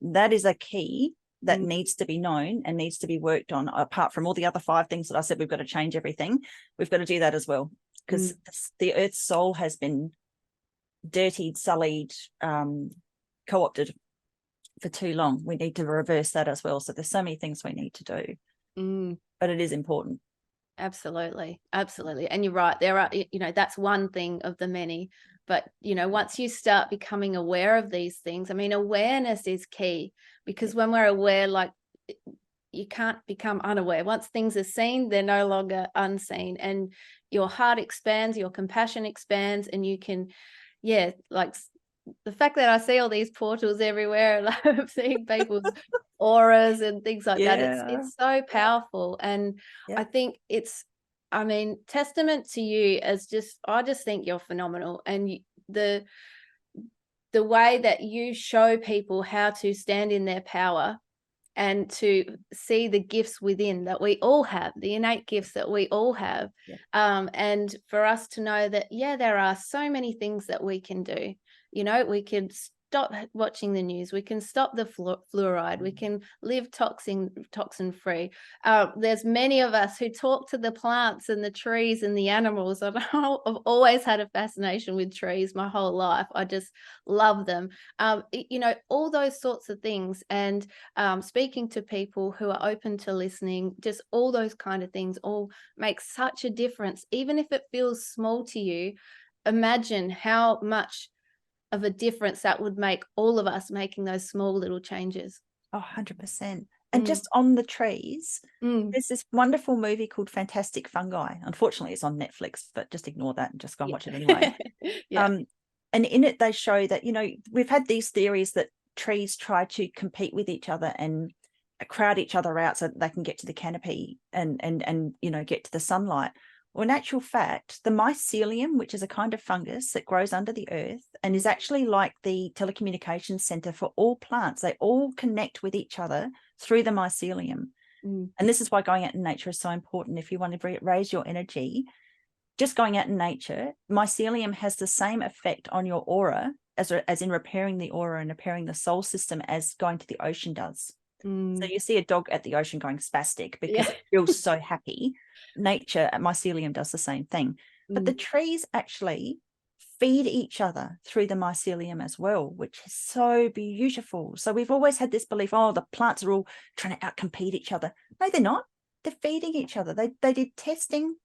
That is a key that needs to be known and needs to be worked on. Apart from all the other 5 things that I said, we've got to change everything. We've got to do that as well, because the earth's soul has been dirtied, sullied, co-opted for too long. We need to reverse that as well. So there's so many things we need to do, but it is important. Absolutely. And you're right. There are, that's one thing of the many. But, once you start becoming aware of these things, awareness is key, because when we're aware, like, you can't become unaware. Once things are seen, they're no longer unseen, and your heart expands, your compassion expands, and you can, like the fact that I see all these portals everywhere, like I'm seeing people's auras and things like that. It's so powerful. And I think it's, testament to you as I just think you're phenomenal. And the way that you show people how to stand in their power and to see the gifts within that we all have, the innate gifts that we all have. And for us to know that, there are so many things that we can do. We can stop watching the news. We can stop the fluoride. We can live toxin free. There's many of us who talk to the plants and the trees and the animals. I've always had a fascination with trees my whole life. I just love them. All those sorts of things. And speaking to people who are open to listening, just all those kind of things all make such a difference. Even if it feels small to you, imagine how much of a difference that would make all of us making those small little changes. 100%. And just on the trees, there's this wonderful movie called Fantastic Fungi. Unfortunately, it's on Netflix, but just ignore that and just go and watch it anyway. And in it, they show that, we've had these theories that trees try to compete with each other and crowd each other out so that they can get to the canopy and get to the sunlight. Well, in actual fact, the mycelium, which is a kind of fungus that grows under the earth and is actually like the telecommunications center for all plants, they all connect with each other through the mycelium. And this is why going out in nature is so important. If you want to raise your energy, just going out in nature, mycelium has the same effect on your aura as in repairing the aura and repairing the soul system as going to the ocean does. So you see a dog at the ocean going spastic because it feels so happy. Nature, mycelium does the same thing. But the trees actually feed each other through the mycelium as well, which is so beautiful. So we've always had this belief, the plants are all trying to outcompete each other. No, they're not. They're feeding each other. They did testing.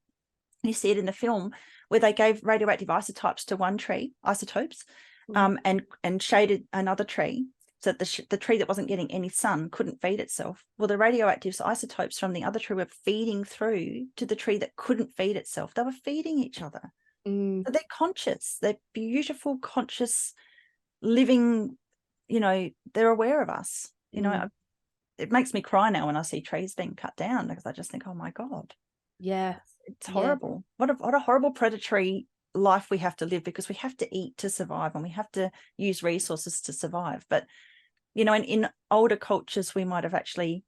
You see it in the film where they gave radioactive isotopes to one tree, and shaded another tree So the tree that wasn't getting any sun couldn't feed itself. Well, the radioactive isotopes from the other tree were feeding through to the tree that couldn't feed itself. They were feeding each other. So they're conscious. They're beautiful, conscious, living, they're aware of us. It makes me cry now when I see trees being cut down, because I just think, oh my God. Yeah. It's horrible. What a horrible predatory life we have to live, because we have to eat to survive and we have to use resources to survive. But in older cultures, we might have actually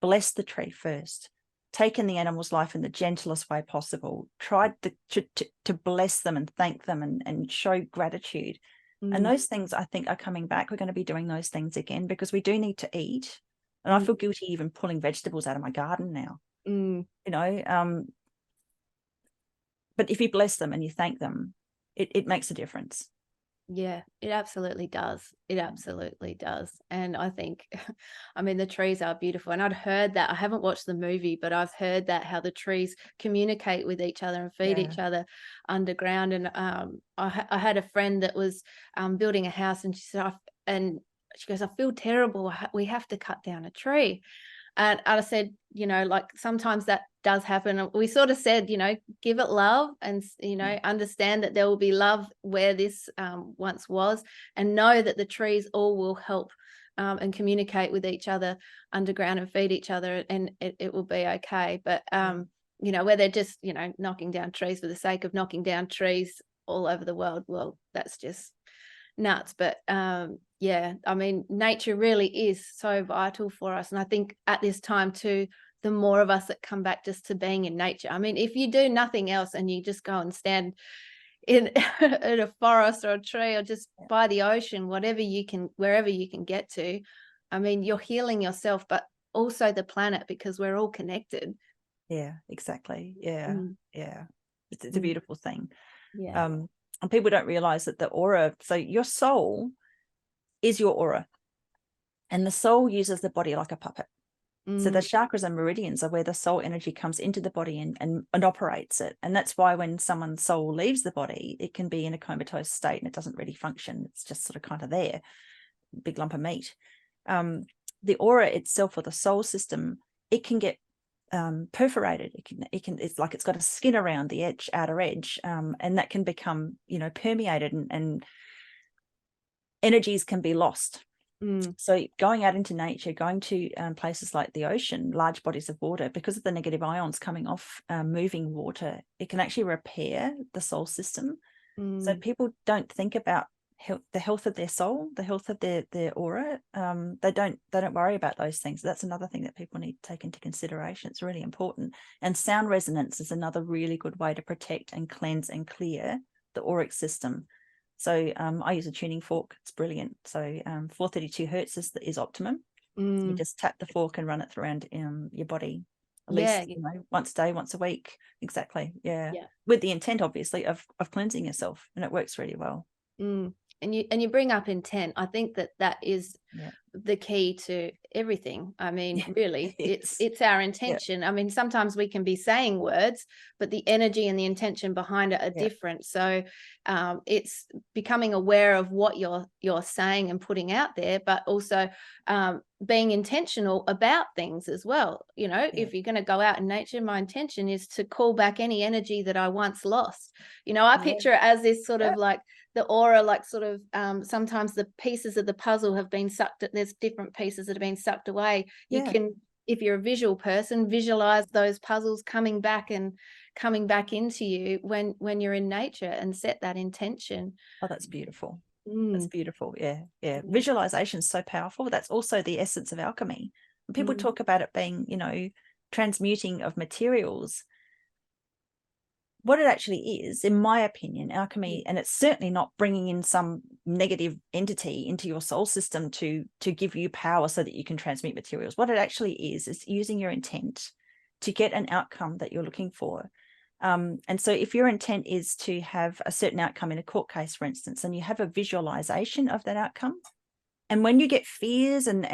blessed the tree first, taken the animal's life in the gentlest way possible, tried to bless them and thank them and show gratitude. And those things, I think, are coming back. We're going to be doing those things again, because we do need to eat. And I feel guilty even pulling vegetables out of my garden now. But if you bless them and you thank them, it makes a difference. Yeah, it absolutely does. It absolutely does. And I think, the trees are beautiful. And I'd heard that. I haven't watched the movie, but I've heard that, how the trees communicate with each other and feed each other underground. And I had a friend that was building a house, and she goes, I feel terrible. We have to cut down a tree. And I said, sometimes that does happen. We sort of said, give it love and, understand that there will be love where this once was, and know that the trees all will help and communicate with each other underground and feed each other, and it will be okay. But, where they're just, knocking down trees for the sake of knocking down trees all over the world, well, that's just nuts. But nature really is so vital for us. And I think at this time too, the more of us that come back just to being in nature. If you do nothing else and you just go and stand in a forest or a tree, or just by the ocean, wherever you can get to, you're healing yourself, but also the planet, because we're all connected. Yeah, exactly. Yeah. It's a beautiful thing. And people don't realize that the aura, so your soul is your aura, and the soul uses the body like a puppet. So the chakras and meridians are where the soul energy comes into the body and operates it. And that's why when someone's soul leaves the body, it can be in a comatose state and it doesn't really function. It's just sort of kind of there, big lump of meat. The aura itself, or the soul system, it can get perforated. It's like it's got a skin around the outer edge, and that can become permeated, and energies can be lost. So going out into nature, going to places like the ocean, large bodies of water, because of the negative ions coming off moving water, it can actually repair the soul system. So people don't think about the health of their soul, the health of their aura. They don't worry about those things. That's another thing that people need to take into consideration. It's really important. And sound resonance is another really good way to protect and cleanse and clear the auric system. So I use a tuning fork. It's brilliant. So 432 hertz is optimum. You just tap the fork and run it around your body at least once a day, once a week. Exactly. Yeah. With the intent, obviously, of cleansing yourself, and it works really well. And you bring up intent. I think that is the key to everything. Really, it's our intention. Sometimes we can be saying words, but the energy and the intention behind it are different. So it's becoming aware of what you're saying and putting out there, but also being intentional about things as well. If you're going to go out in nature, my intention is to call back any energy that I once lost. I picture it as this sort of like the aura, like sort of sometimes the pieces of the puzzle have been sucked. There's different pieces that have been sucked away. You can, if you're a visual person, visualize those puzzles coming back into you when you're in nature, and set that intention. Oh, that's beautiful. That's beautiful. Yeah. Visualization is so powerful. That's also the essence of alchemy. When people talk about it being, transmuting of materials, what it actually is, in my opinion, alchemy, and it's certainly not bringing in some negative entity into your soul system to give you power so that you can transmute materials. What it actually is using your intent to get an outcome that you're looking for. And so if your intent is to have a certain outcome in a court case, for instance, and you have a visualization of that outcome, and when you get fears and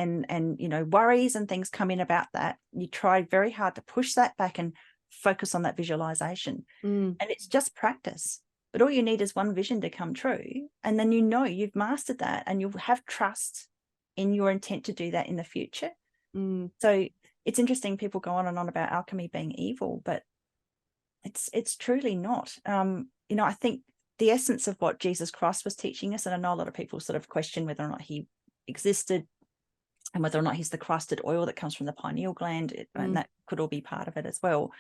worries and things come in about that, you try very hard to push that back and focus on that visualization. And it's just practice, but all you need is one vision to come true, and then you've mastered that, and you'll have trust in your intent to do that in the future. So it's interesting, people go on and on about alchemy being evil, but it's truly not. I think the essence of what Jesus Christ was teaching us, and I know a lot of people sort of question whether or not he existed and whether or not he's the crusted oil that comes from the pineal gland, and that could all be part of it as well.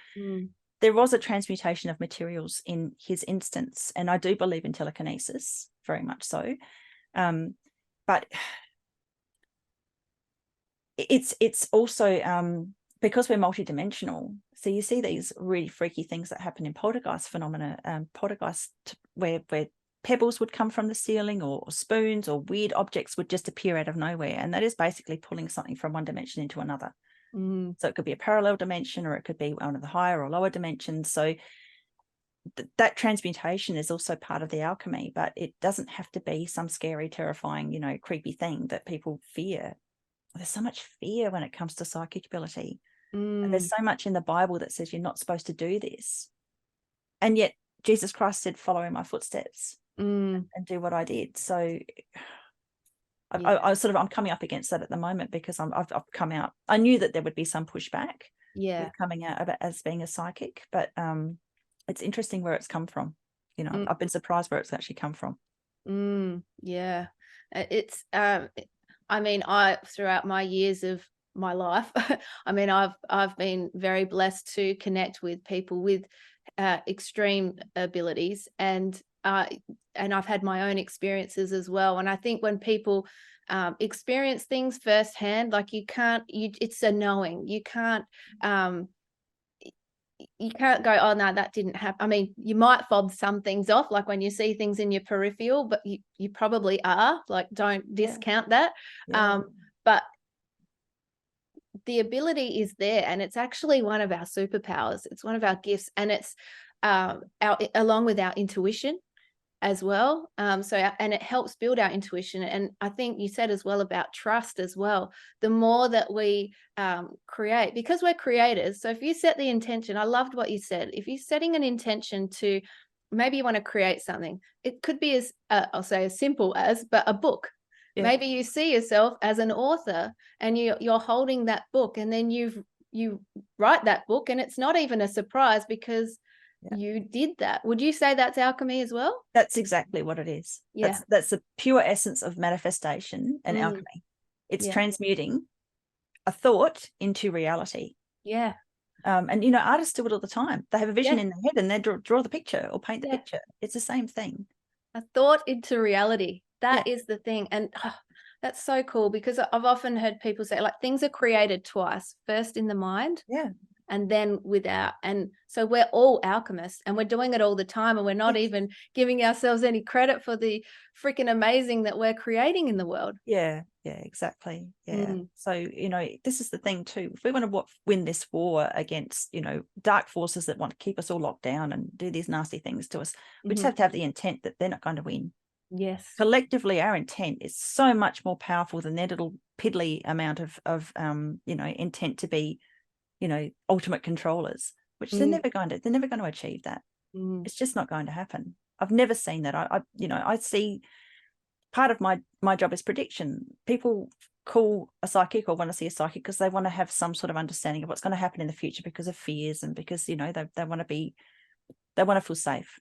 There was a transmutation of materials in his instance, and I do believe in telekinesis, very much so. But it's also because we're multidimensional. So you see these really freaky things that happen in poltergeist phenomena, where pebbles would come from the ceiling, or spoons, or weird objects would just appear out of nowhere, and that is basically pulling something from one dimension into another. So it could be a parallel dimension, or it could be one of the higher or lower dimensions. So that transmutation is also part of the alchemy, but it doesn't have to be some scary, terrifying, creepy thing that people fear. There's so much fear when it comes to psychic ability. And there's so much in the Bible that says you're not supposed to do this. And yet Jesus Christ said, follow in my footsteps and do what I did. So I'm coming up against that at the moment, because I've come out. I knew that there would be some pushback with coming out about as being a psychic, but it's interesting where it's come from. I've been surprised where it's actually come from. It's throughout my years of my life, I've been very blessed to connect with people with extreme abilities, and I've had my own experiences as well. And I think when people experience things firsthand, like it's a knowing. You can't go, oh no, that didn't happen. You might fob some things off, like when you see things in your peripheral, but you probably are, like, don't discount that. But the ability is there, and it's actually one of our superpowers. It's one of our gifts, and it's along with our intuition as well. And it helps build our intuition. And I think you said as well about trust as well. The more that we create, because we're creators. So if you set the intention, I loved what you said. If you're setting an intention to, maybe you want to create something, it could be as I'll say as simple as, but a book. Yeah. Maybe you see yourself as an author, and you're holding that book, and then you write that book, and it's not even a surprise because you did that. Would you say that's alchemy as well? That's exactly what it is. Yeah. That's the pure essence of manifestation and alchemy. It's transmuting a thought into reality. Yeah. And artists do it all the time. They have a vision in their head, and they draw the picture or paint the picture. It's the same thing. A thought into reality. That is the thing. And that's so cool, because I've often heard people say, like, things are created twice, first in the mind and then without. And so we're all alchemists, and we're doing it all the time, and we're not even giving ourselves any credit for the freaking amazing that we're creating in the world. Yeah, exactly. Yeah. So, this is the thing too. If we want to win this war against, dark forces that want to keep us all locked down and do these nasty things to us, we just have to have the intent that they're not going to win. Yes. Collectively, our intent is so much more powerful than their little piddly amount of intent to be, ultimate controllers, which they're never going to achieve that. It's just not going to happen. I've never seen that. I see part of my job is prediction. People call a psychic or want to see a psychic because they want to have some sort of understanding of what's going to happen in the future because of fears, and because, they want to feel safe.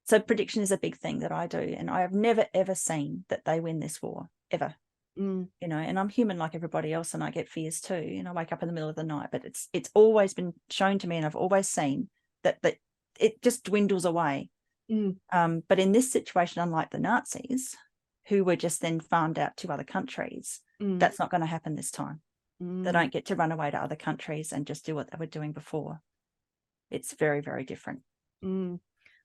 So prediction is a big thing that I do, and I have never, ever seen that they win this war, ever. And I'm human like everybody else, and I get fears too, and I wake up in the middle of the night, but it's always been shown to me, and I've always seen that it just dwindles away. But in this situation, unlike the Nazis, who were just then farmed out to other countries, that's not going to happen this time. They don't get to run away to other countries and just do what they were doing before. It's very, very different.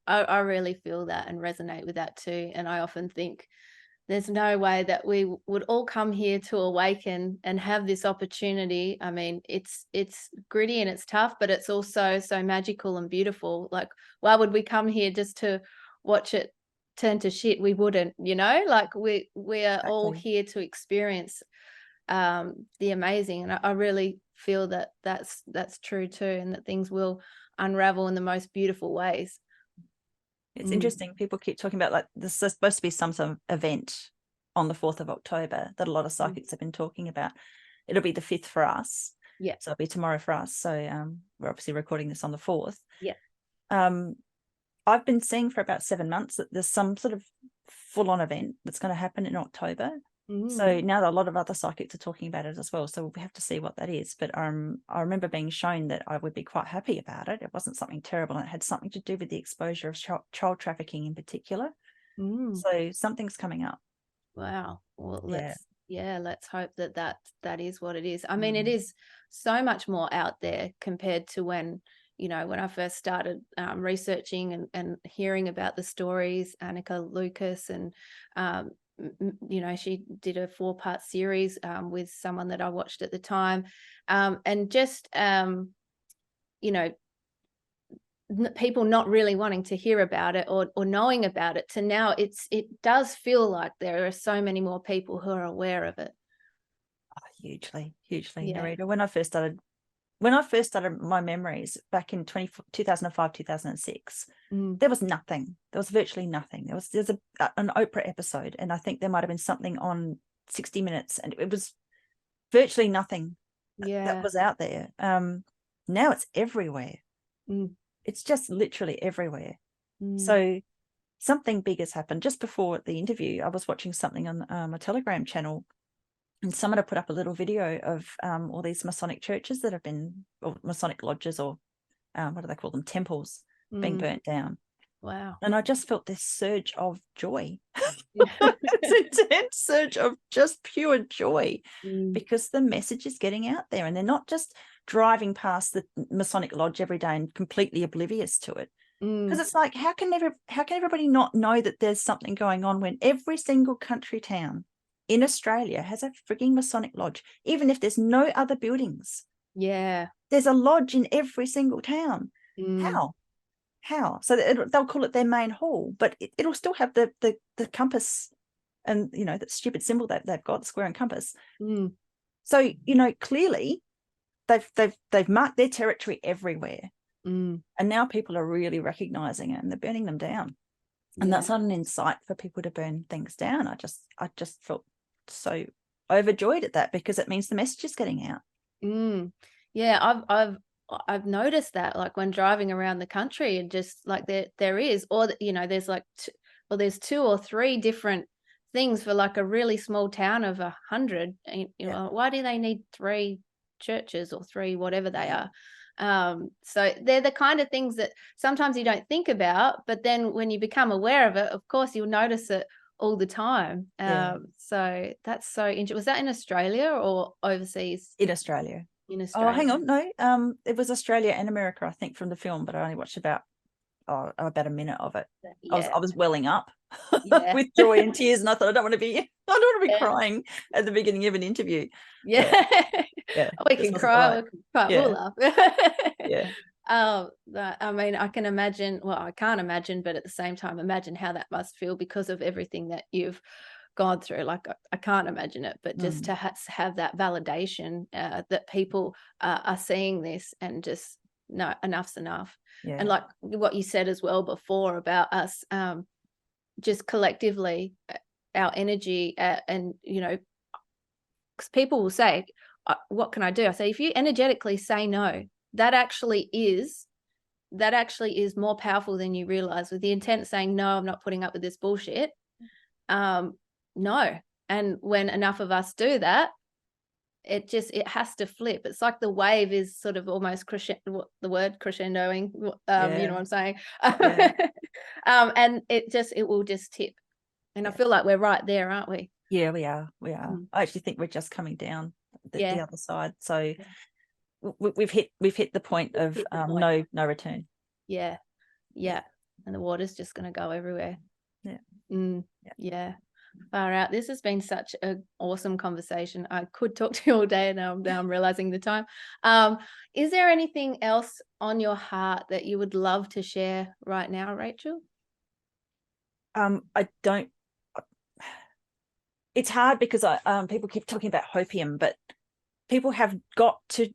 I really feel that and resonate with that too. And I often think there's no way that we would all come here to awaken and have this opportunity. It's gritty and it's tough, but it's also so magical and beautiful. Like, why would we come here just to watch it turn to shit? We wouldn't, like we are all here to experience the amazing. And I really feel that that's true too, and that things will unravel in the most beautiful ways. It's interesting. People keep talking about, like, this is supposed to be some sort of event, on the 4th of October that a lot of psychics have been talking about. It'll be the 5th for us. Yeah. So it'll be tomorrow for us. So we're obviously recording this on the 4th. Yeah. I've been seeing for about 7 months that there's some sort of full-on event that's going to happen in October. So now that a lot of other psychics are talking about it as well. So we have to see what that is. But I remember being shown that I would be quite happy about it. It wasn't something terrible. And it had something to do with the exposure of child trafficking in particular. So something's coming up. Wow. Well, let's hope that is what it is. I mean, it is so much more out there compared to when I first started researching and hearing about the stories. Annika Lucas, and she did a 4-part series with someone that I watched at the time, and just people not really wanting to hear about it or knowing about it, to now it does feel like there are so many more people who are aware of it. Hugely, Nerita. When I first started my memories back in 2005, 2006, there was nothing. There was virtually nothing. There's an Oprah episode, and I think there might have been something on 60 Minutes, and it was virtually nothing that was out there. Now it's everywhere. It's just literally everywhere. So something big has happened. Just before the interview, I was watching something on a Telegram channel, and someone had put up a little video of all these Masonic churches that have been, or Masonic lodges, or what do they call them, temples, being burnt down. Wow. And I just felt this surge of joy. It's an intense surge of just pure joy, because the message is getting out there, and they're not just driving past the Masonic lodge every day and completely oblivious to it. Because it's like, how can everybody not know that there's something going on when every single country town in Australia has a frigging Masonic lodge, even if there's no other buildings? Yeah. There's a lodge in every single town. How? So they'll call it their main hall, but it'll still have the compass and, that stupid symbol that they've got, the square and compass. So, clearly they've marked their territory everywhere. And now people are really recognizing it, and they're burning them down. And that's not an insight for people to burn things down. I just felt so overjoyed at that, because it means the message is getting out. I've noticed that, like, when driving around the country, and just like there is, or there's like there's 2 or 3 different things for like a really small town of 100. Why do they need 3 churches or 3 whatever they are? So they're the kind of things that sometimes you don't think about, but then when you become aware of it, of course you'll notice it all the time. So that's so interesting. Was that in Australia or overseas? In Australia. Oh, hang on, no, it was Australia and America, I think, from the film, but I only watched about a minute of it. I was welling up with joy and tears, and I thought, I don't want to be crying at the beginning of an interview. We can cry, we'll laugh. I mean, I can imagine, well, I can't imagine, but at the same time, imagine how that must feel because of everything that you've gone through. Like, I can't imagine it, but just to have that validation that people are seeing this, and just, no, enough's enough. And like what you said as well before about us, just collectively, our energy, and because people will say, what can I do? I say, if you energetically say no, that actually is more powerful than you realize, with the intent of saying, no, I'm not putting up with this bullshit. No. And when enough of us do that, it has to flip. It's like the wave is sort of almost crescendoing, you know what I'm saying? And it will just tip. And I feel like we're right there, aren't we? Yeah, we are. I actually think we're just coming down the other side. So we've hit the point of no return. Yeah. And the water's just going to go everywhere. Far out. This has been such an awesome conversation. I could talk to you all day, and now I'm realizing the time. Is there anything else on your heart that you would love to share right now, Rachel? I don't. It's hard because people keep talking about hopium, but people have got to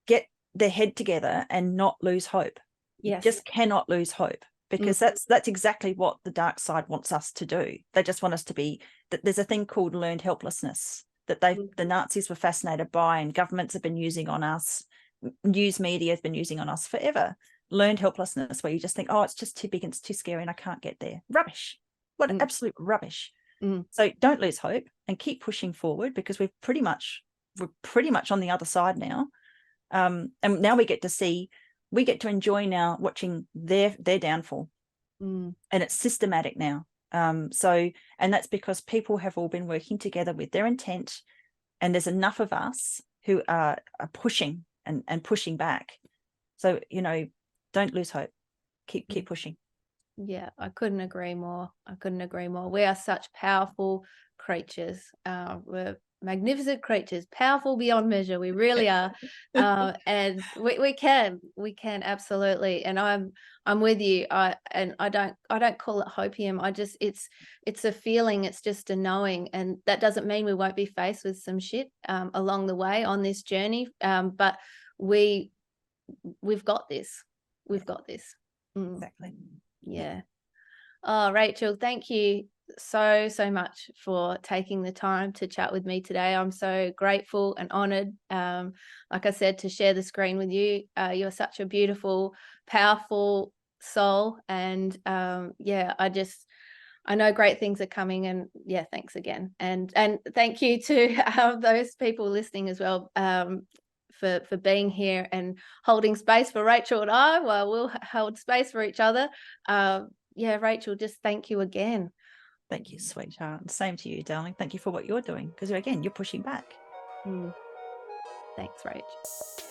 get their head together and not lose hope. You just cannot lose hope. because that's exactly what the dark side wants us to do. They just want us to be, that there's a thing called learned helplessness that the Nazis were fascinated by, and governments have been using on us, news media has been using on us forever. Learned helplessness, where you just think, oh, it's just too big and it's too scary and I can't get there. Rubbish. What absolute rubbish. So don't lose hope and keep pushing forward, because we're pretty much on the other side now. And now we get to enjoy now watching their downfall. And it's systematic now. And that's because people have all been working together with their intent, and there's enough of us who are pushing and pushing back. So, don't lose hope. Keep pushing. Yeah, I couldn't agree more. We are such powerful creatures. We're magnificent creatures, powerful beyond measure. We really are. And we can absolutely. And I'm with you. I don't call it hopium. It's a feeling. It's just a knowing. And that doesn't mean we won't be faced with some shit along the way on this journey. But we've got this. We've got this. Exactly. Yeah. Oh, Rachel, thank you so much for taking the time to chat with me today. I'm so grateful and honored, like I said, to share the screen with you. You're such a beautiful, powerful soul, and I know great things are coming, and thanks again, and thank you to those people listening as well, for being here and holding space for Rachel and I while we'll hold space for each other. Rachel, just thank you again. Thank you, sweetheart. Same to you, darling. Thank you for what you're doing, because again, you're pushing back. Thanks, Rach.